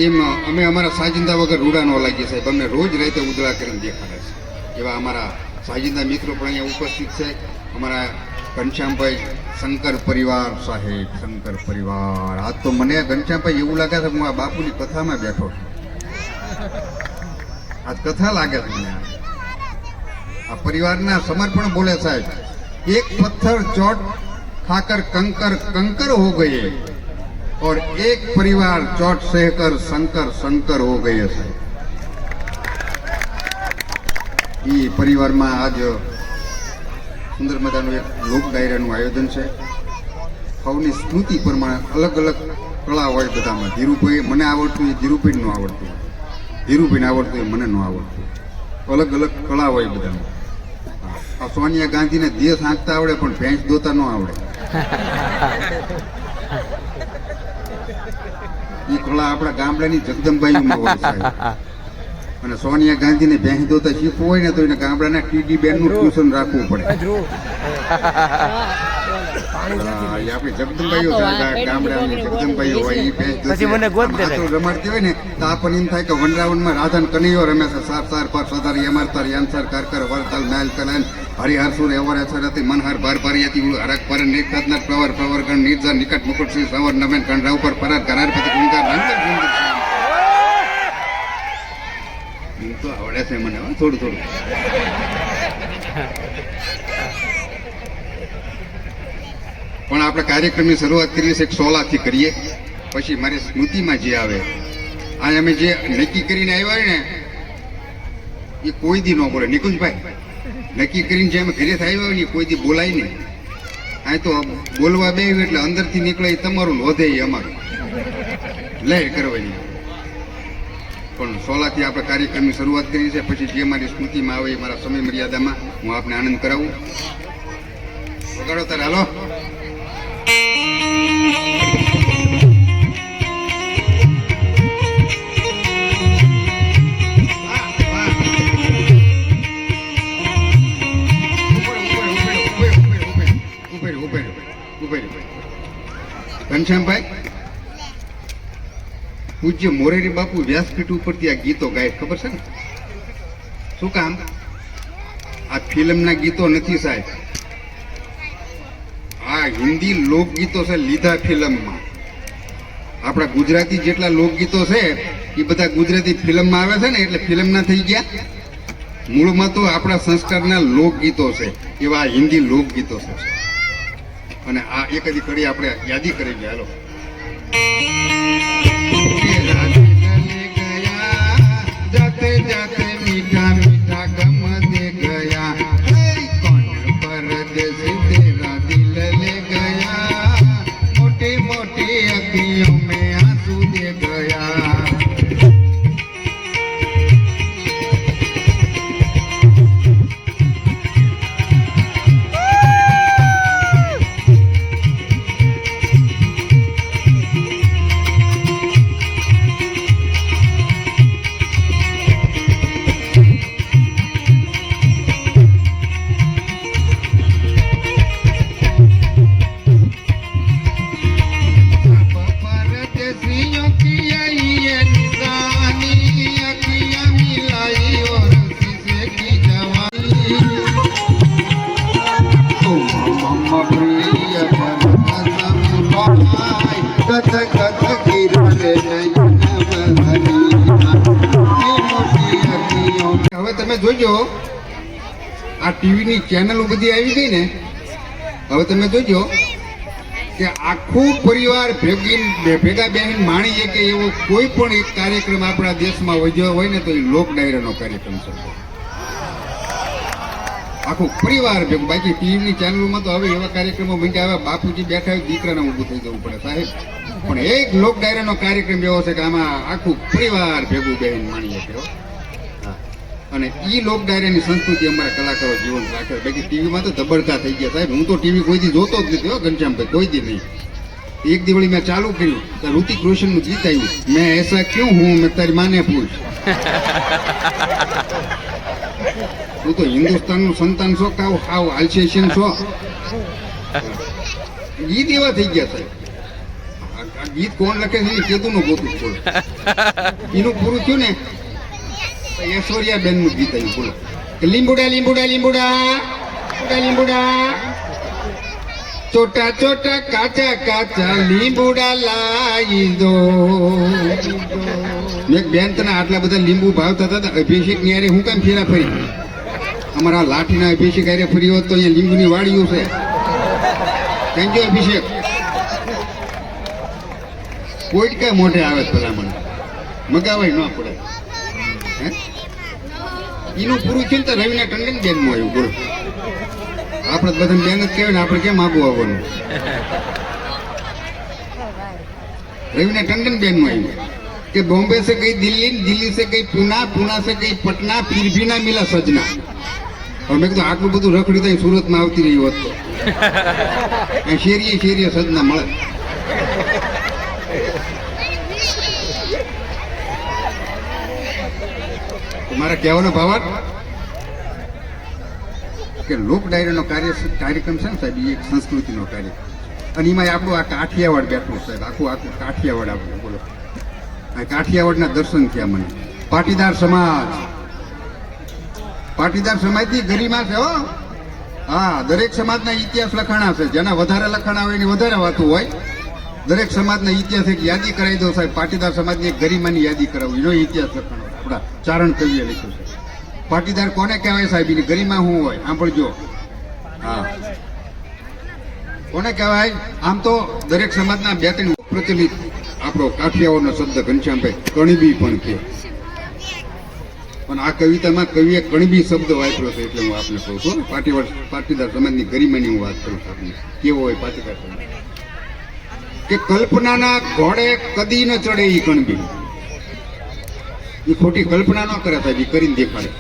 એમ અમે અમારા સાજિંદા વગર રૂડા ન લાગીએ સાહેબ. અમને રોજ રાતે ઉદળા કરીને દેખાડે છે. એવા અમારા સાજિંદા મિત્રો પણ અહીંયા ઉપસ્થિત છે. અમારા ઘનશ્યામભાઈ શંકર પરિવાર સાહેબ, શંકર પરિવાર. આજ તો મને ઘનશ્યામભાઈ એવું લાગે છે હું આ બાપુની કથામાં બેઠો છું. આજ કથા લાગે છે મને. આ પરિવારના સમર્પણ બોલે સાહેબ. એક પથ્થર ચોટ ખાकर कंकर कंकर हो गए और एक परिवार चोट सहकर शंकर शंकर हो गए साहब. એ પરિવારમાં આજ સુંદર મજાનું એક લોક ડાયરાનું આયોજન છે. સૌની સ્મૃતિ પ્રમાણે અલગ અલગ કળા હોય બધામાં. ધીરુભાઈ મને આવડતું એ ધીરુભાઈ ન આવડતું, ધીરુભાઈને આવડતું એ મને ન આવડતું. અલગ અલગ કળા હોય બધામાં. આ સોનિયા ગાંધીને દેશ હાંકતા આવડે પણ ભેંસ દોતા ન આવડે. એ કળા આપણા ગામડાની જગદંબાઈમાં હોય સાહેબ. અને સોનિયા ગાંધીને ભેંસ દોતા શીખવું હોય ને તો એને ગામડાના ટીડી બેનનું ટ્યુશન રાખવું પડે. આપણી જગદંબાઈઓ ગામડાની જગદંબાઈઓ હોય એ ભેંસ રમાડતી હોય ને તો આપણને એમ થાય કે વનરાવનમાં રાધન કનૈયો રમે છે. સાર સાર પર સદારી અમાર તાર યાનસર કરકર વરતાલ મેલ કનન હરિહર સુર એવર અસરતી મનહર બાર બારિયાતી હરક પર નિકતનર પ્રવર પ્રવર ગણ નિર્જર નિકટ મુકુટ સિંહ સવર નમેન કંડરાવ પર પરત ગરારપતિ ગુંગાર રંગર ગુંગર. તો આવડે છે મને થોડું થોડું. પણ આપણે કાર્યક્રમની શરૂઆત કરીએ છીએ 16 થી કરીએ. પછી મારી સ્મૃતિમાં જે આવે આ અમે જે નક્કી કરીને આવ્યા ને એ કોઈ દી ન બોલે. નિકુંજભાઈ નક્કી કરીને જે અમે ઘરે આવ્યા હોય ને કોઈ દી બોલાય નહીં. આ તો બોલવા બે એટલે અંદરથી નીકળે એ તમારું વધે એ અમારું લહેર કરવાની. પણ 16 થી આપણે કાર્યક્રમની શરૂઆત કરી છે. પછી જે મારી સ્મૃતિમાં આવે એ મારા સમય મર્યાદામાં હું આપને આનંદ કરાવું. વગાડો તારે હાલો. ઘનશ્યામભાઈ પૂજ્ય મોરેરી બાપુ વ્યાસપીઠ ઉપરથી આ ગીતો ગાય ખબર છે ને? શું કામ? આ ફિલ્મના ગીતો નથી સાહેબ. આ હિન્દી લોકગીતો છે લીધા ફિલ્મમાં. આપણા ગુજરાતી જેટલા લોકગીતો છે એ બધા ગુજરાતી ફિલ્મમાં આવે છે ને એટલે ફિલ્મના થઈ ગયા. મૂળમાં તો આપણા સંસ્કારના લોકગીતો છે એવા હિન્દી લોકગીતો છે. અને આ એક જ કડી આપણે યાદી કરી ગયા. હાલો. જાતે જાતે મીઠા મીઠા ગમ દે ગયા કોણ પરદેસી તેરા દિલ લે ગયા મોટી મોટી અખિयों में आंसू दे गया. હવે તમે જોજો આ ટીવીની ચેનલો બધી આવી ગઈ ને. હવે તમે જોજો કે આખું પરિવાર ભેગા બેહીને માણી શકે એવો કોઈ પણ એક કાર્યક્રમ આપણા દેશમાં વધ્યો હોય ને તો એ લોક ડાયરાનો કાર્યક્રમ છે. આખું પરિવાર ભેગું. બાકી ટીવીની ચેનલોમાં તો હવે એવા કાર્યક્રમો બન્યા, હવે બાપુજી બેઠા હોય દીકરાને ઊભું થઈ જવું પડે સાહેબ. પણ એક લોક ડાયરાનો કાર્યક્રમ એવો છે કે આમાં આખું પરિવાર ભેગું બેહીને માણીએ છે હો. હા. અને ઈ લોક ડાયરાની સંસ્કૃતિ અમારા કલાકારો જીવન રાખે. બાકી ટીવીમાં તો ધબડકા થઈ ગયા સાહેબ. હું તો ટીવી કોઈ દી જોતો જ નથી હો ઘનશ્યામભાઈ, કોઈ દી નહીં. એક દિવાળી મેં ચાલુ કર્યું તો ઋતિક રોશનનું ગીત આવ્યું, મેં એસા ક્યું હું મેં તારી માને પૂછ. તું તો હિન્દુસ્તાનનું સંતાન છો, હાવ આલ્સેશિયન છો. ગીત એવા થઈ ગયા સાહેબ. આ ગીત કોણ લખે છે કેતું નું ગોતું બોલો. એનું પૂરું થયું ને ઐશ્વર્યા બેન નું ગીત આવ્યું બોલો કે લીંબુડા લીંબુડા લીંબુડા લીંબુડા લીંબુડા ચોટા ચોટા કાચા કાચા લીંબુડા લાવી દો. મેં બેન તને આટલા બધા લીંબુ ભાવતા હતા, અભિષેક ની હારે હું કેમ ફેરા ફરી? અમારા લાઠીના અભિષેક હારે ફરી હોત તો અહીંયા લીંબુની વાડીઓ છે. થેન્ક યુ અભિષેક. કોઈ કઈ મોઢે આવે પેલા મને મગાવાય ન પડે. એનું પૂરું થયું તો રવિના ટંડન બેનમાં આવ્યું બોલો. આપણે બધા બેન જ કહેવાય ને, આપણે કેમ આગું આવવાનું? रविना टंडन बेन में आई कि बॉम्बे से गई दिल्ली, दिल्ली से गई पूना, पूना से गई पटना, फिर भी ना मिला सजना. और मैं तो आटलू बधु रखड़ी तो सूरत में आवती रही होत तो शेरिये शेरिये सजना मळे. मारा कहेवानो भावार्थ કે લોક ડાયરાનો કાર્યક્રમ છે ને સાહેબ, એ એક સંસ્કૃતિનો કાર્યક્રમ. અને એમાં આપણું આ કાઠિયાવાડ બેઠું સાહેબ, આખું કાઠિયાવાડ આપણું બોલો. આ કાઠિયાવાડના દર્શન થયા મને. પાટીદાર સમાજની ગરિમા છે હો. હા, દરેક સમાજના ઇતિહાસ લખાણા છે. જેના વધારે લખાણા હોય એની વધારે વાતો હોય. દરેક સમાજના ઇતિહાસ એક યાદી કરાવી દો સાહેબ. પાટીદાર સમાજની એક ગરિમાની યાદી કરાવું, એનો ઇતિહાસ લખાણો આપણા ચારણ કવિએ લખ્યું છે. પાટીદાર કોને કહેવાય સાહેબ, એની ગરિમા શું હોય સાંભળજો. હા, કોને કહેવાય? આમ તો દરેક સમાજના બે ત્રણ પ્રચલિત આપણો કાઠિયાવાડનો શબ્દ ઘનશ્યામભાઈ કણબી પણ કહે. પણ આ કવિતામાં કવિએ કણબી શબ્દ વાપર્યો છે, એટલે હું આપને કહું છું. પાટીદાર સમાજની ગરિમાની હું વાત કરું છું આપને. કેવો હોય પાટીદાર સમાજ કે કલ્પનાના ઘોડે કદી ન ચડે એ કણબી. એ ખોટી કલ્પના ન કરે સાહેબ, એ કરીને દેખાડે.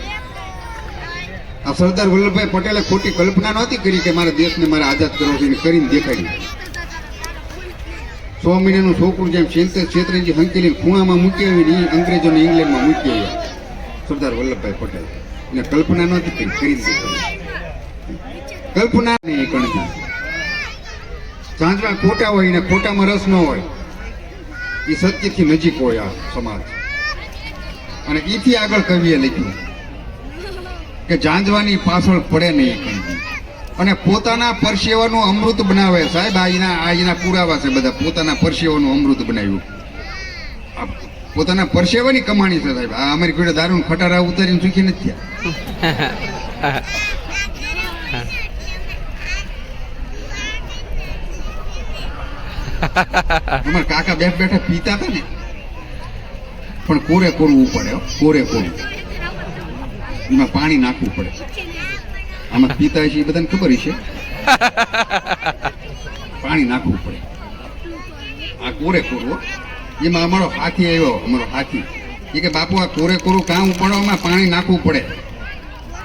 આ સરદાર વલ્લભભાઈ પટેલે ખોટી કલ્પના નહોતી કરી કે મારા દેશને મારે આઝાદ કરવો છે, કરીને દેખાડી. 100 મહિનાનું છોકરું જેમ છેતરંજી હંકેલી ખૂણામાં મૂકી આવી, અંગ્રેજોને ઇંગ્લેન્ડમાં મૂકી આવ્યા સરદાર વલ્લભભાઈ પટેલ. એને કલ્પના નહોતી કરી, કરીને દેખાડી. કલ્પના નહીં કણકી. ચાંદરા ખોટા હોય ને ખોટામાં રસ ન હોય, એ સત્યથી નજીક હોય આ સમાજ. અને એથી આગળ કવિએ લખ્યું કે જાંજવાની પાછળ પડે નહીં કણકી, અને પોતાના પરસેવાનું અમૃત બનાવે સાહેબ. આના પુરાવા છે બધા. પોતાના પરસેવાનું અમૃત બનાવ્યું, પોતાના પરસેવાની કમાણી છે સાહેબ. આ અમારી કોઈ દારૂ ખટારા ઉતારીને સુખી નથી થયા. અમારા કાકા બેઠા પીતા હતા ને, પણ કોરે કોરવું પડે, કોરે કોરું. એમાં પાણી નાખવું પડે. આમાં પીતા છે એ બધાને ખબર છે, પાણી નાખવું પડે. આ કોરે કોરું. એમાં અમારો હાથી આવ્યો, અમારો હાથી એ કે બાપુ આ કોરે કોરું કામ ઉપાડવામાં પાણી નાખવું પડે.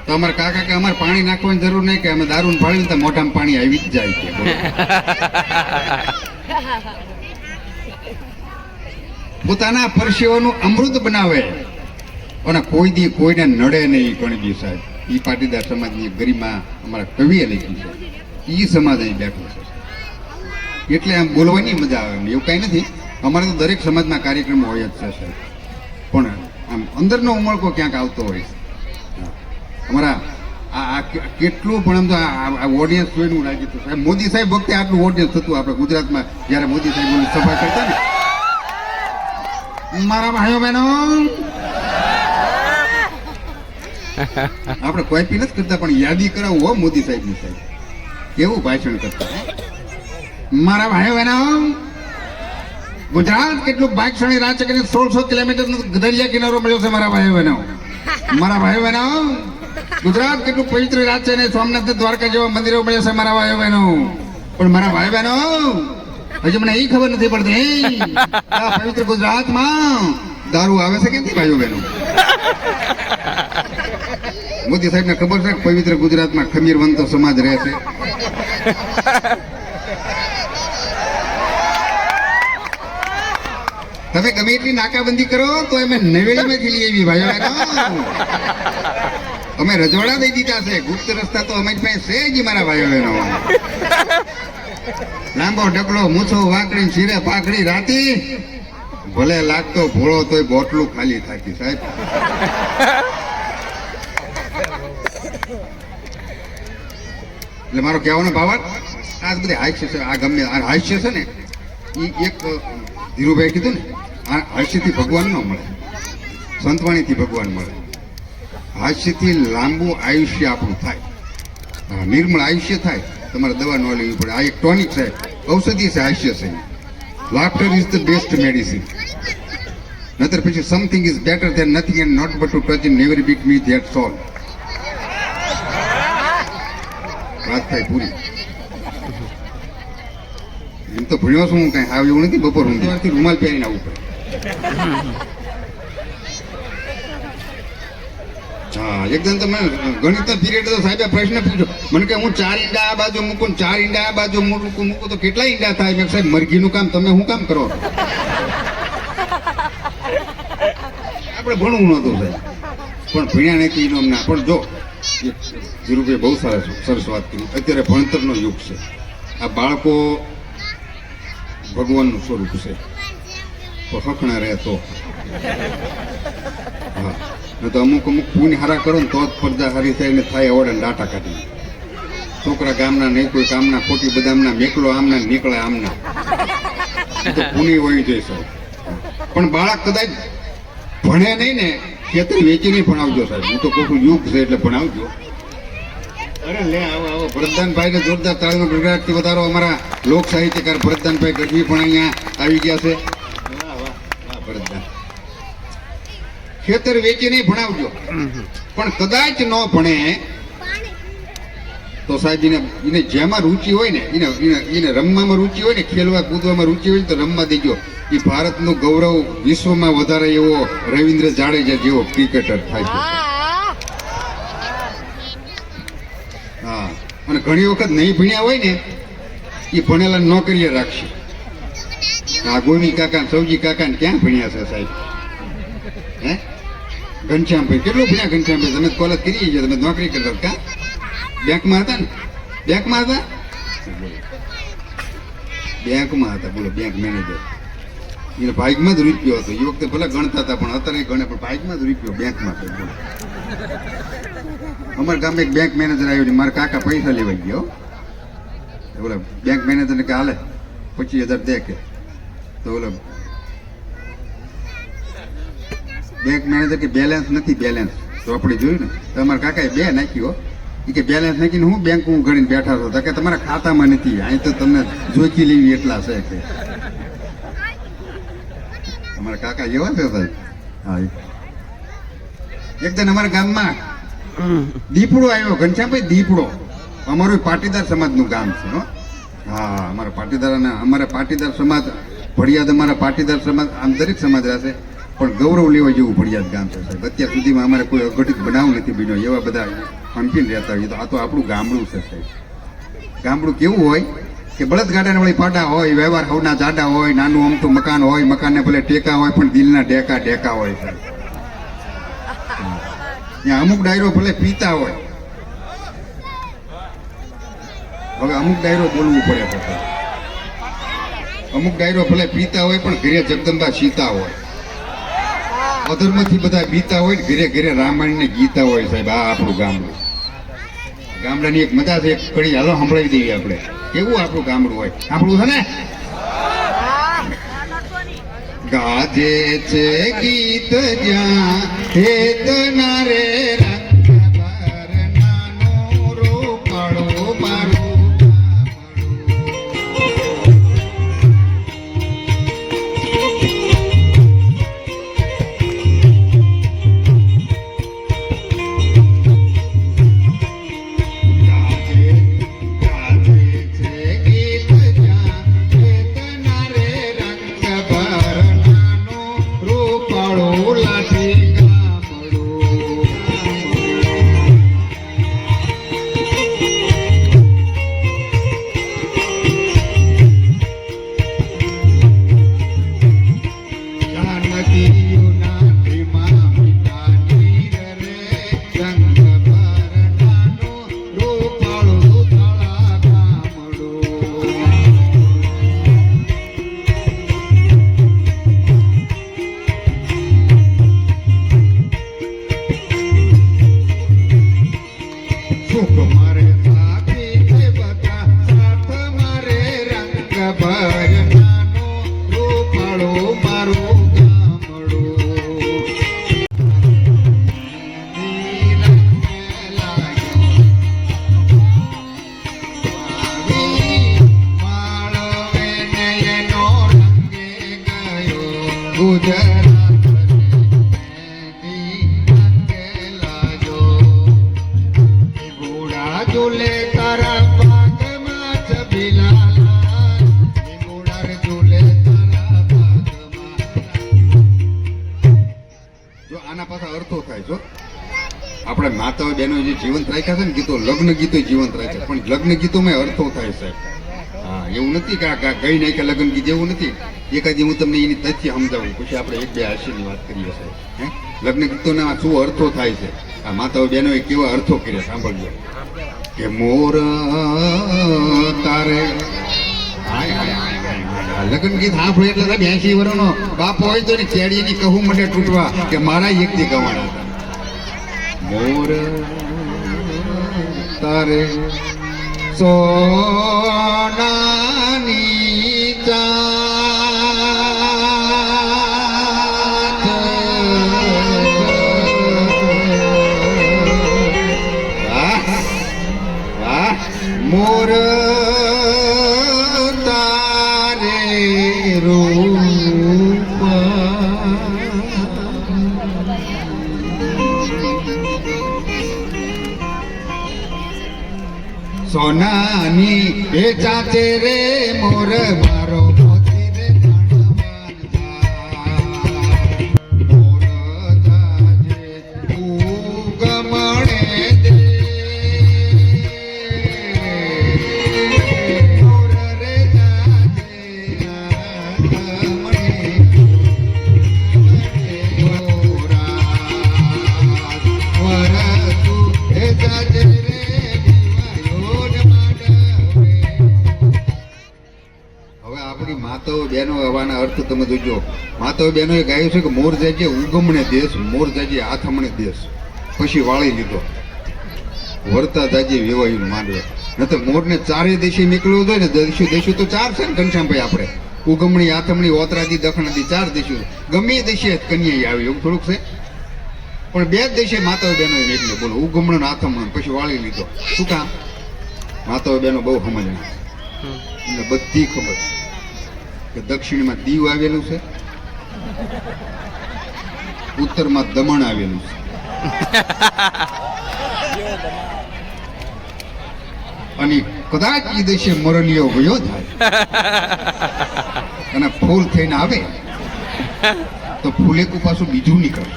તો અમારા કાકા કે અમારે પાણી નાખવાની જરૂર નહીં, કે અમે દારૂ ભાળ્યું તો મોઢામાં પાણી આવી જ જાય છે. પોતાના પરસેવાનું અમૃત બનાવે અને કોઈ દી કોઈને નડે નહીં કણબી સાહેબ. એ પાટીદાર સમાજની ગરિમા અમારા કવિએ લખી છે. એ સમાજ અહીં બેઠો છે, એટલે આમ બોલવાની મજા આવે. એવું કાંઈ નથી, અમારે તો દરેક સમાજના કાર્યક્રમો હોય જ છે સાહેબ. પણ આમ અંદરનો ઉમળકો ક્યાંક આવતો હોય. અમારા આ કેટલું પણ આમ તો આ ઓડિયન્સ જોઈને હું લાગી હતું સાહેબ. મોદી સાહેબ વખતે આટલું ઓડિયન્સ થતું આપણે ગુજરાતમાં, જ્યારે મોદી સાહેબ સભા કરતા ને. મારા ભાઈઓ બહેનો, આપણે કોઈ પી નથી કરતા, પણ યાદી કરાવું હો મોદી સાહેબની સાહેબ. કેવું ભાષણ કરતા. મારા ભાઈઓ બહેનો, ગુજરાત કેટલું ભાગશાળી રાજ્ય કરીને 1600 કિલોમીટર દરિયા કિનારો મળ્યો છે મારા ભાઈઓ બહેનો. મારા ભાઈઓ બહેનો, ગુજરાત કેટલું પવિત્ર રાજ છે ને સોમનાથ ને દ્વારકા જેવા મંદિરો બને છે મારા ભાઈઓ બહેનો. પણ મારા ભાઈ બહેનો હજી મને એ ખબર નથી પડતી આ પવિત્ર ગુજરાતમાં દારૂ આવે છે ક્યાંથી ભાઈઓ બહેનો? મોદી સાહેબ ને ખબર છે કે પવિત્ર ગુજરાતમાં ખમીર વંતો સમાજ રહે છે. તમે ગમે એટલી નાકાબંધી કરો તો અમે નવેલીમાંથી લઈ આવી ભાઈઓ બહેનો. અમે રજવાડા દઈ દીધા છે, ગુપ્ત રસ્તા તો અમારી પાસે છે જ મારા ભાઈઓ બહેનો. લાંબો ડગલો, મૂછો વાંકડી, શીરે પાકડી રાતી, ભલે લાગતો ભોળો તોય બોટલું ખાલી થાકી સાહેબ. એટલે મારો કહેવાનો ભાવાર્થ આ બધી હાસ્ય છે. આ ગમે આ હાસ્ય છે ને એ એક ધીરુભાઈ કીધું ને, આ હાસ્યથી ભગવાન ન મળે, સંતવાણીથી ભગવાન મળે. હાસ્યથી લાંબુ આયુષ્ય આપણું થાય, નિર્મળ આયુષ્ય થાય. તમારે દવા ન લેવી પડે. આ એક ટોનિક છે, ઔષધિ છે, હાસ્ય છે. Laughter is the best medicine. નતર પછી something is better than nothing and not but to touch in never beat me that's all. વાત થાય પૂરી. એમ તો ભણ્યો છું હું, કઈ આવે એવું નથી. બપોર હું રૂમાલ પહેરીને આવવું પડે. હા, એકદમ તમે ગણિત પીરિયડ તો સાહેબે પ્રશ્ન પૂછ્યો મને કે હું 4 ઈંડા આ બાજુ મૂકું, 4 ઈંડા આ બાજુ મૂકું તો કેટલા ઈંડા થાય? મેં સાહેબ મરઘીનું કામ તમે શું કામ કરો? આપણે ભણવું નહોતું સાહેબ, પણ ભણ્યા નથી એનો ના. પણ જો ધીરુભાઈ બહુ સરસ વાત કરી. અત્યારે ભણતરનો યુગ છે. આ બાળકો ભગવાનનું સ્વરૂપ છે, તો હકણા રહે તો. હા, તો અમુક પૂન હારા કરો ને તો જ પડદા હારી થાય ને થાય અવડે ડાટા કાઢી. છોકરા ગામના નહીં કોઈ કામના, ખોટી બદામના, મેકલો આમના નીકળે આમના. પૂની હોવી જોઈએ સાહેબ. પણ બાળક કદાચ ભણે નહીં ને, ખેતર વેચીને ભણાવજો સાહેબ. હું તો કોઈ યુગ છે એટલે ભણાવજો. અરે લે આવો આવો ભરતદાનભાઈ ને જોરદાર તાળીનો ગડગડાટથી વધારો. અમારા લોક સાહિત્યકાર ભરતદાનભાઈ ગઢવી પણ અહીંયા આવી ગયા છે. વાહ વાહ વાહ ભરતદાન. ખેતર વેચીને ભણાવજો. પણ કદાચ ન ભણે તો સાહેબ એને જેમાં રુચિ હોય ને, એને રમવામાં રુચિ હોય ને, ખેલવા કૂદવામાં રુચિ હોય ને તો રમવા દેજો. એ ભારતનું ગૌરવ વિશ્વમાં વધારે એવો રવિન્દ્ર જાડેજા જેવો ક્રિકેટર થાય છે. હા, અને ઘણી વખત નહીં ભણ્યા હોય ને એ ભણેલા નોકરીએ રાખશે. આ ગોવી કાકા, સૌજી કાકા ને ક્યાં ભણ્યા છે સાહેબ? હે ઘનશ્યામભાઈ કેટલું ભણ્યા? ઘનશ્યામભાઈ તમે કોલેજ કરી છે, તમે નોકરી કરતા કા? બેંકમાં હતા ને? બેંકમાં હતા? બેંકમાં હતા, બોલો, બેંક મેનેજર. એને બાઇકમાં જ રૂપિયો હતો. એ વખતે ભલે ગણતા હતા પણ અત્યારે ગણે, પણ બાઇકમાં જ રૂપિયો બેંકમાં હતો. બોલો, અમારા ગામમાં એક બેંક મેનેજર આવ્યો ને મારા કાકા પૈસા લેવા ગયો. બોલો, બેંક મેનેજરને કે હાલે 25,000 દે કે. તો બોલો બેંક મેનેજર કે બેલેન્સ નથી, બેલેન્સ તો આપણે જોયું ને. તો અમારા કાકાએ 2 નાખ્યો. એ કે બેલેન્સ નાખીને હું બેંક હું ગણીને બેઠા છો? કે તમારા ખાતામાં નથી, અહીં તો તમને જોઈકી લેવી એટલા છે કે. અમારા કાકા એવા છે સાહેબ. હા, એકદમ અમારા ગામમાં દીપડો આવ્યો. ઘનશ્યામભાઈ દીપડો. અમારું પાટીદાર સમાજનું ગામ છે. હા, અમારા પાટીદાર સમાજ ભડિયાદ, અમારા પાટીદાર સમાજ, આમ દરેક સમાજ રહેશે પણ ગૌરવ લેવા જેવું ભડિયાદ ગામ છે સાહેબ. અત્યાર સુધીમાં અમારે કોઈ અઘટિત બનાવ નથી બન્યો. એવા બધા હંપીને રહેતા હોય. તો આ તો આપણું ગામડું છે સાહેબ. ગામડું કેવું હોય કે બળદગાડાને વળી પાટા હોય, વ્યવહાર હવના જાડા હોય, નાનું અમતું મકાન હોય, મકાનને ભલે ટેકા હોય પણ દિલના ઢેકા હોય સાહેબ. ત્યાં અમુક ડાયરો ભલે પીતા હોય. હવે અમુક ડાયરો બોલવું પડે પછી. અમુક ડાયરો ભલે પીતા હોય પણ ઘરે જગદંબા સીતા હોય. અધર્મથી બધા બીતા હોય, ઘરે ઘરે રામાયણ ને ગીતા હોય સાહેબ. આ આપણું ગામડું. ગામડાની એક મજા છે, એક કડી હાલો સંભળાવી દઈએ આપણે. કેવું આપણું ગામડું હોય. આપણું છે ને ગાજે છે ગીત જ્યાં હેત ના રે ઝૂલે તારા પાગમાં છબીલા લાલ લીંબુડાર ઝૂલે તારા પાગમાં. જો આના પાછા અર્થો થાય છો આપણે માતાઓ બહેનો જે જીવંત રાખ્યા છે ને ગીતો, લગ્ન ગીતો જીવંત રાખ્યા, પણ લગ્ન ગીતોમાં અર્થો થાય સાહેબ. હા, એવું નથી કે આ ગઈ નહીં કે લગ્ન ગીત, એવું નથી. એકાદી હું તમને એની તથ્ય સમજાવું, પછી આપણે એક બે હાસ્યની વાત કરીએ સાહેબ. હે, લગ્ન ગીતોના શું અર્થો થાય છે, આ માતાઓ બહેનોએ કેવા અર્થો કર્યા સાંભળજો. કે મોર તારે હાય હાય હાય હાય. આ લગ્ન ગીત સાંભળે એટલે સાહેબ 80 વર્ષનો બાપ હોય તો એની કેડીની કહું માટે તૂટવા કે મારા એકથી ગવાણા હતા. મોર તારે સોનાની ચાંચ વાહ વાહ. મોર તારે રૂપ સોનાની એ ચાચે રે મોર મારો મોતી રે ભણવાન જાય. મોર જાજે ઉગમણે દે મોર રે જાજે ઉગમણે મોરા વરતુ એ જાજે રે માતાઓ બહેનો હવાના અર્થ તમે જોજો. માતાઓ બહેનોએ ગાયું છે કે મોર જાજે ઉગમણે દેશ, મોર જાજે આથમણે દેશ, પછી વાળી લીધો વરતા જાજે વેવાયું માંડવે. ન તો મોરને ચારે દેશે નીકળવું હોય ને, દેશું તો ચાર છે ને ઘનશ્યામભાઈ, આપણે ઉગમણી આથમણી ઓતરાદી દખણાદી 4 દેશો, ગમે દેશે કન્યા આવે એવું થોડુંક છે, પણ 2 જ દેશે માતાઓ બહેનોએ નીકળ્યો. બોલો, ઉગમણો ને આથમણ પછી વાળી લીધો. શું કામ? માતાઓ બહેનો બહુ સમજણા, એમને બધી ખબર કે દક્ષિણમાં દીવ આવેલું છે, ઉત્તરમાં દમણ આવેલું છે, અને કદાચ એ દેશે મરલિયો ગયો થાય અને ફૂલ થઈને આવે તો ફૂલેકું પાછું બીજું નીકળે.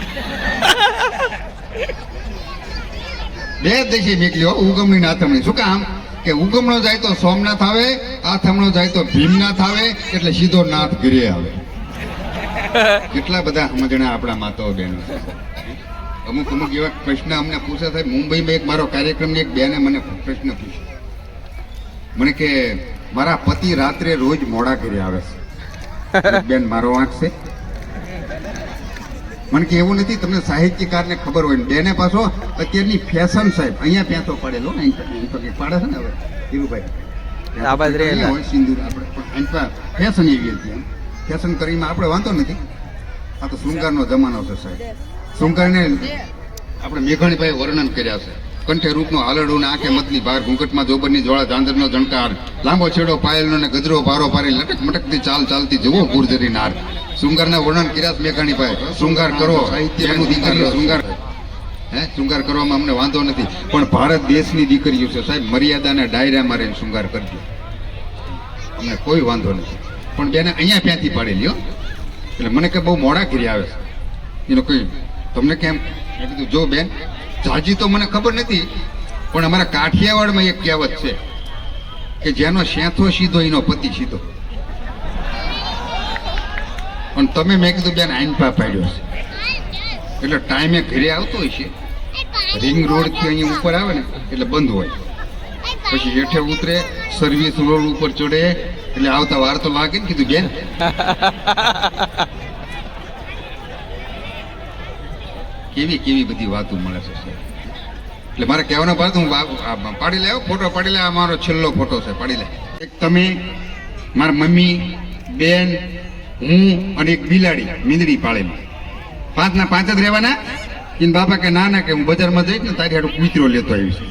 2 દેશે નીકળ્યો, ઉગમણી ને આથમણી. શું કામ? કે ઉગમણો જાય તો સોમનાથ આવે, આથમણો જાય તો ભીમનાથ આવે, એટલે સીધો નાથ ઘરે આવે. કેટલા બધા સમજણા આપણા માતાઓ બહેનો છે. અમુક અમુક એવા પ્રશ્ન અમને પૂછે થાય. મુંબઈમાં એક મારો કાર્યક્રમની એક બેને મને પ્રશ્ન પૂછ્યો, મને કે મારા પતિ રાત્રે રોજ મોડા ઘરે આવે છે. બેન, મારો વાંક છે? મને કે એવું નથી, તમને સાહિત્યકારને ખબર હોય ને. બેને પાછો અત્યારની ફેશન સાહેબ અહીંયા પ્યાંતો પડેલો ને, પાડે છે ને હવે ધીરુભાઈ સિંદૂર આપણે ફેશન એવી હતી. એમ ફેશન કરીમાં આપણે વાંધો નથી. આ તો શૃંગારનો જમાનો છે સાહેબ. શૃંગારને આપણે મેઘાણીભાઈ વર્ણન કર્યા છે. કંઠે રૂપનો હાલડું ને આંખે મતની ભાર, ઘૂંઘટમાં જોબરની જ્વાળા, ઝાંઝરનો જણકાર, લાંબો છેડો પાયલનો ને ગજરો ભારો પારી, લટક મટકતી ચાલ ચાલતી જવો ગુર્જરી નાર. શૃંગારના વર્ણન કર્યા મેઘાણીભાઈ. શૃંગાર કરો, સાહિત્યનું દીકરીઓ શૃંગાર, શૃંગાર કરવામાં અમને વાંધો નથી, પણ ભારત દેશની દીકરીઓ છે સાહેબ, મર્યાદાના ડાયરામાં રહીને શૃંગાર કરજો, અમને કોઈ વાંધો નથી. પણ બેને અહીંયા ક્યાંથી પાડેલી હો. એટલે મને કે બહુ મોડા ઘરે આવે છે. એનો કોઈ તમને કેમ? મેં કીધું જો બેન, જાજી તો મને ખબર નથી, પણ અમારા કાઠિયાવાડમાં એક કહેવત છે કે જેનો શેથો સીધો એનો પતિ સીધો. પણ તમે, મેં કીધું બેન, આઈનપા પાડ્યો છે એટલે ટાઈમે ઘરે આવતો હોય છે. રિંગ રોડ થી અહીંયા ઉપર આવે ને એટલે બંધ હોય, પછી હેઠે ઉતરે, સર્વિસ રોડ ઉપર ચડે એટલે આવતા વાર તો લાગે ને. કીધું બેન, કેવી કેવી બધી વાતો મળે છે. એટલે મારે કહેવાનો ભાત હું પાડી લે, ફોટો પાડી લે. આ મારો છેલ્લો ફોટો છે, પાડી લે. એક તમે, મારા મમ્મી, બેન, હું અને એક બિલાડી મીંદડી પાળેલી. 5 ના 5 જ રહેવાના. એને બાપા કે ના ના, કે હું બજારમાં જઈશ ને તારી હાડું કૂતરો લેતો આવીશ.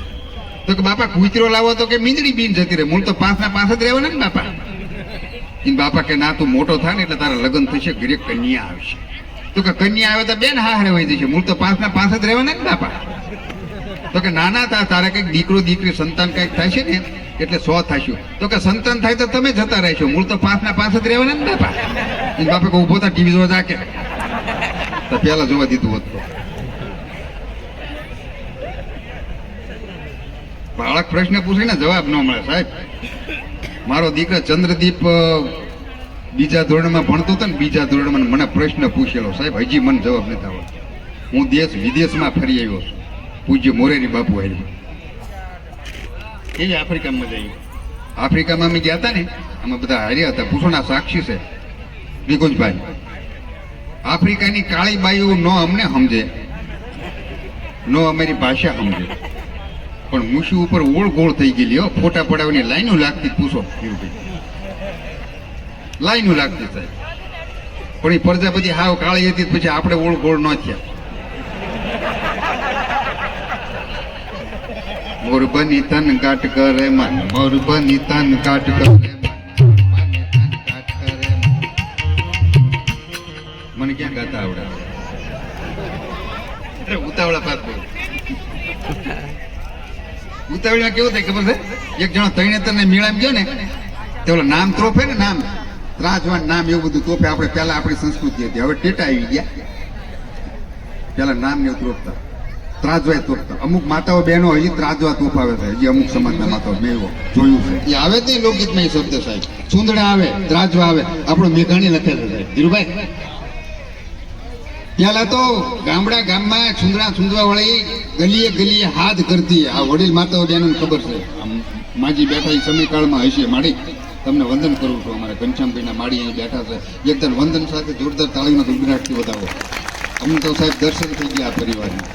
તો કે બાપા કૂતરો લાવો તો કે મીંદડી બીન જતી રહે. મૂળ તો 5 ના 5 જ રહેવાના ને બાપા. એને બાપા કે ના, તું મોટો થાય ને એટલે તારા લગ્ન થશે, ઘરે કન્યા આવશે. તો કે કન્યા આવે તો બેન હારે વહી જશે. મૂળ તો 5 ના 5 જ રહેવાના ને બાપા. તો કે નાના હતા તારે કંઈક દીકરો દીકરી સંતાન કંઈક થાય છે ને એટલે 100 થશું. તો કે સંતાન થાય તો તમે જતા રહેશો, મૂળ તો 5 ના 5 જ રહેવાના ને બાપા. એ બાપે કે ઊભો થા ટીવી જોવા જા કે તો પેલા જોવા દીધું હોત તો. બાળક પ્રશ્ન પૂછીને જવાબ ન મળે સાહેબ. મારો દીકરો ચંદ્રદીપ બીજા ધોરણમાં ભણતો હતો ને, બીજા ધોરણમાં મને પ્રશ્ન પૂછેલો સાહેબ, હજી મને જવાબ નથી આવડતો. હું દેશ વિદેશમાં ફરી આવ્યો છું પૂજ્ય મોરેરી બાપુ હારી. એવી આફ્રિકામાં જઈએ. આફ્રિકામાં અમે ગયા હતા ને, અમે બધા હાર્યા હતા. પૂછોના સાક્ષી છે નિકુંજભાઈ. આફ્રિકાની કાળી બાઈઓ ન અમને સમજે, ન અમારી ભાષા સમજે, પણ મૂછી ઉપર ઓળ ગોળ થઈ ગયેલી હો. ફોટા પડાવવાની લાઈનો લાગતી. પૂછો લાઈનો લાગતી સાહેબ. પણ એ પ્રજાપતિ હાવ કાળી હતી પછી આપણે ઓળ ગોળ ન થયા. મોરબની તન કાટ કરે મન, મોરબની તન કાટ કરે મન, કાટ કરે મન. મને ક્યાં ગાતા આવડે? ઉતાવળા પાસ બોલ. ઉતાવળીમાં કેવું થાય ખબર છે? એક જણો તૈણેતર ને મેળામાં ગયો ને, તે ઓલા નામ ત્રોફે ને, નામ ત્રાજવાન નામ એવું બધું તોફે. આપણે પેલા આપણી સંસ્કૃતિ હતી, હવે ટેટા આવી ગયા. પેલા નામ ને એવું તોફતા, ત્રાજવા તોફતા. અમુક માતાઓ બહેનો હજી ત્રાજવા તોફાવે છે, હજી અમુક સમાજના માતાઓ મેં જોયું છે. એ આવે જ નહીં લોકગીતમાં એ શબ્દ સાહેબ. સુંદડા આવે, ત્રાજવા આવે. આપણો મેઘાણી લખે છે સાહેબ. ધીરુભાઈ પેલા તો ગામમાં સુંદરા વાળી ગલીએ ગલીએ હાથ કરતી. આ વડીલ માતાઓ બહેનો ખબર છે. માજી બેઠા એ સમયકાળમાં હશે. માડી તમને વંદન કરું છું. અમારા ઘનશ્યામભાઈના માડી અહીં બેઠા છે. એકદમ વંદન સાથે જોરદાર તાળીનો ગગડાટથી વધાવો. અમને તો સાહેબ દર્શન થઈ ગયા આ પરિવારના.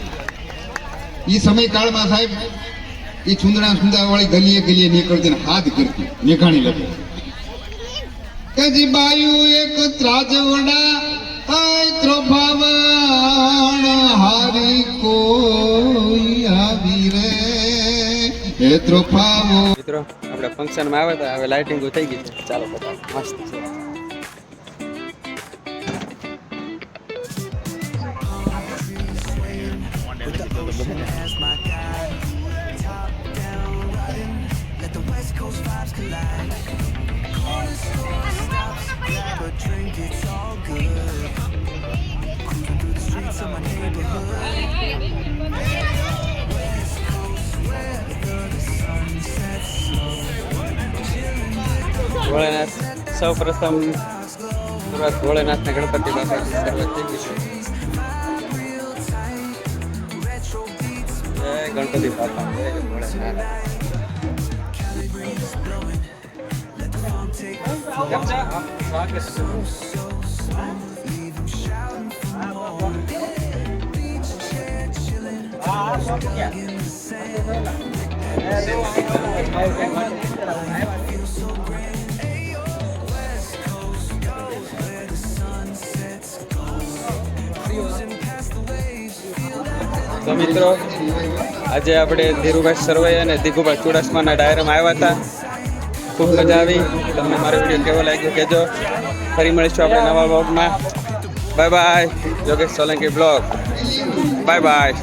એ સમયકાળમાં સાહેબ એ સુંદરા વાળી ગલીએ ગલીએ નીકળતી હાથ કરતી. મેઘાણી લખે કજી બાયુ એક ત્રાજવડા ત્રોભાવણ હારી કોઈ આવી રે એ ત્રોભાવો. મિત્રો આપણે ફંક્શનમાં આવ્યા હતા, હવે લાઇટિંગ થઈ ગઈ છે. ચાલો બતાવો, મસ્ત છે. As my guide, top down riding, let the West Coast vibes collide. Corner store stops, grab a drink, it's all good. Cruising through the streets of my neighborhood. West Coast weather, the sun sets slow. Chilling with the Bholenath સૌ પ્રથમ શરૂઆત ભોળેનાથના ગણપતિ બાપાની શરૂઆત થઈ ગઈ છે. જય ગણપતિ બાપા, જય ભોળેનાથ. કેમ છે? સ્વાગત છે. તો મિત્રો આજે આપણે ધીરુભાઈ સરવૈયા અને દિગુભાઈ ચુડાસમાના ડાયરામાં આવ્યા હતા. ખૂબ મજા આવી. તમને મારો વિડીયો કેવો લાગ્યો કહેજો. ફરી મળીશું આપણે નવા બ્લોગમાં. Bye bye. Yogesh Solanki blog. Bye bye.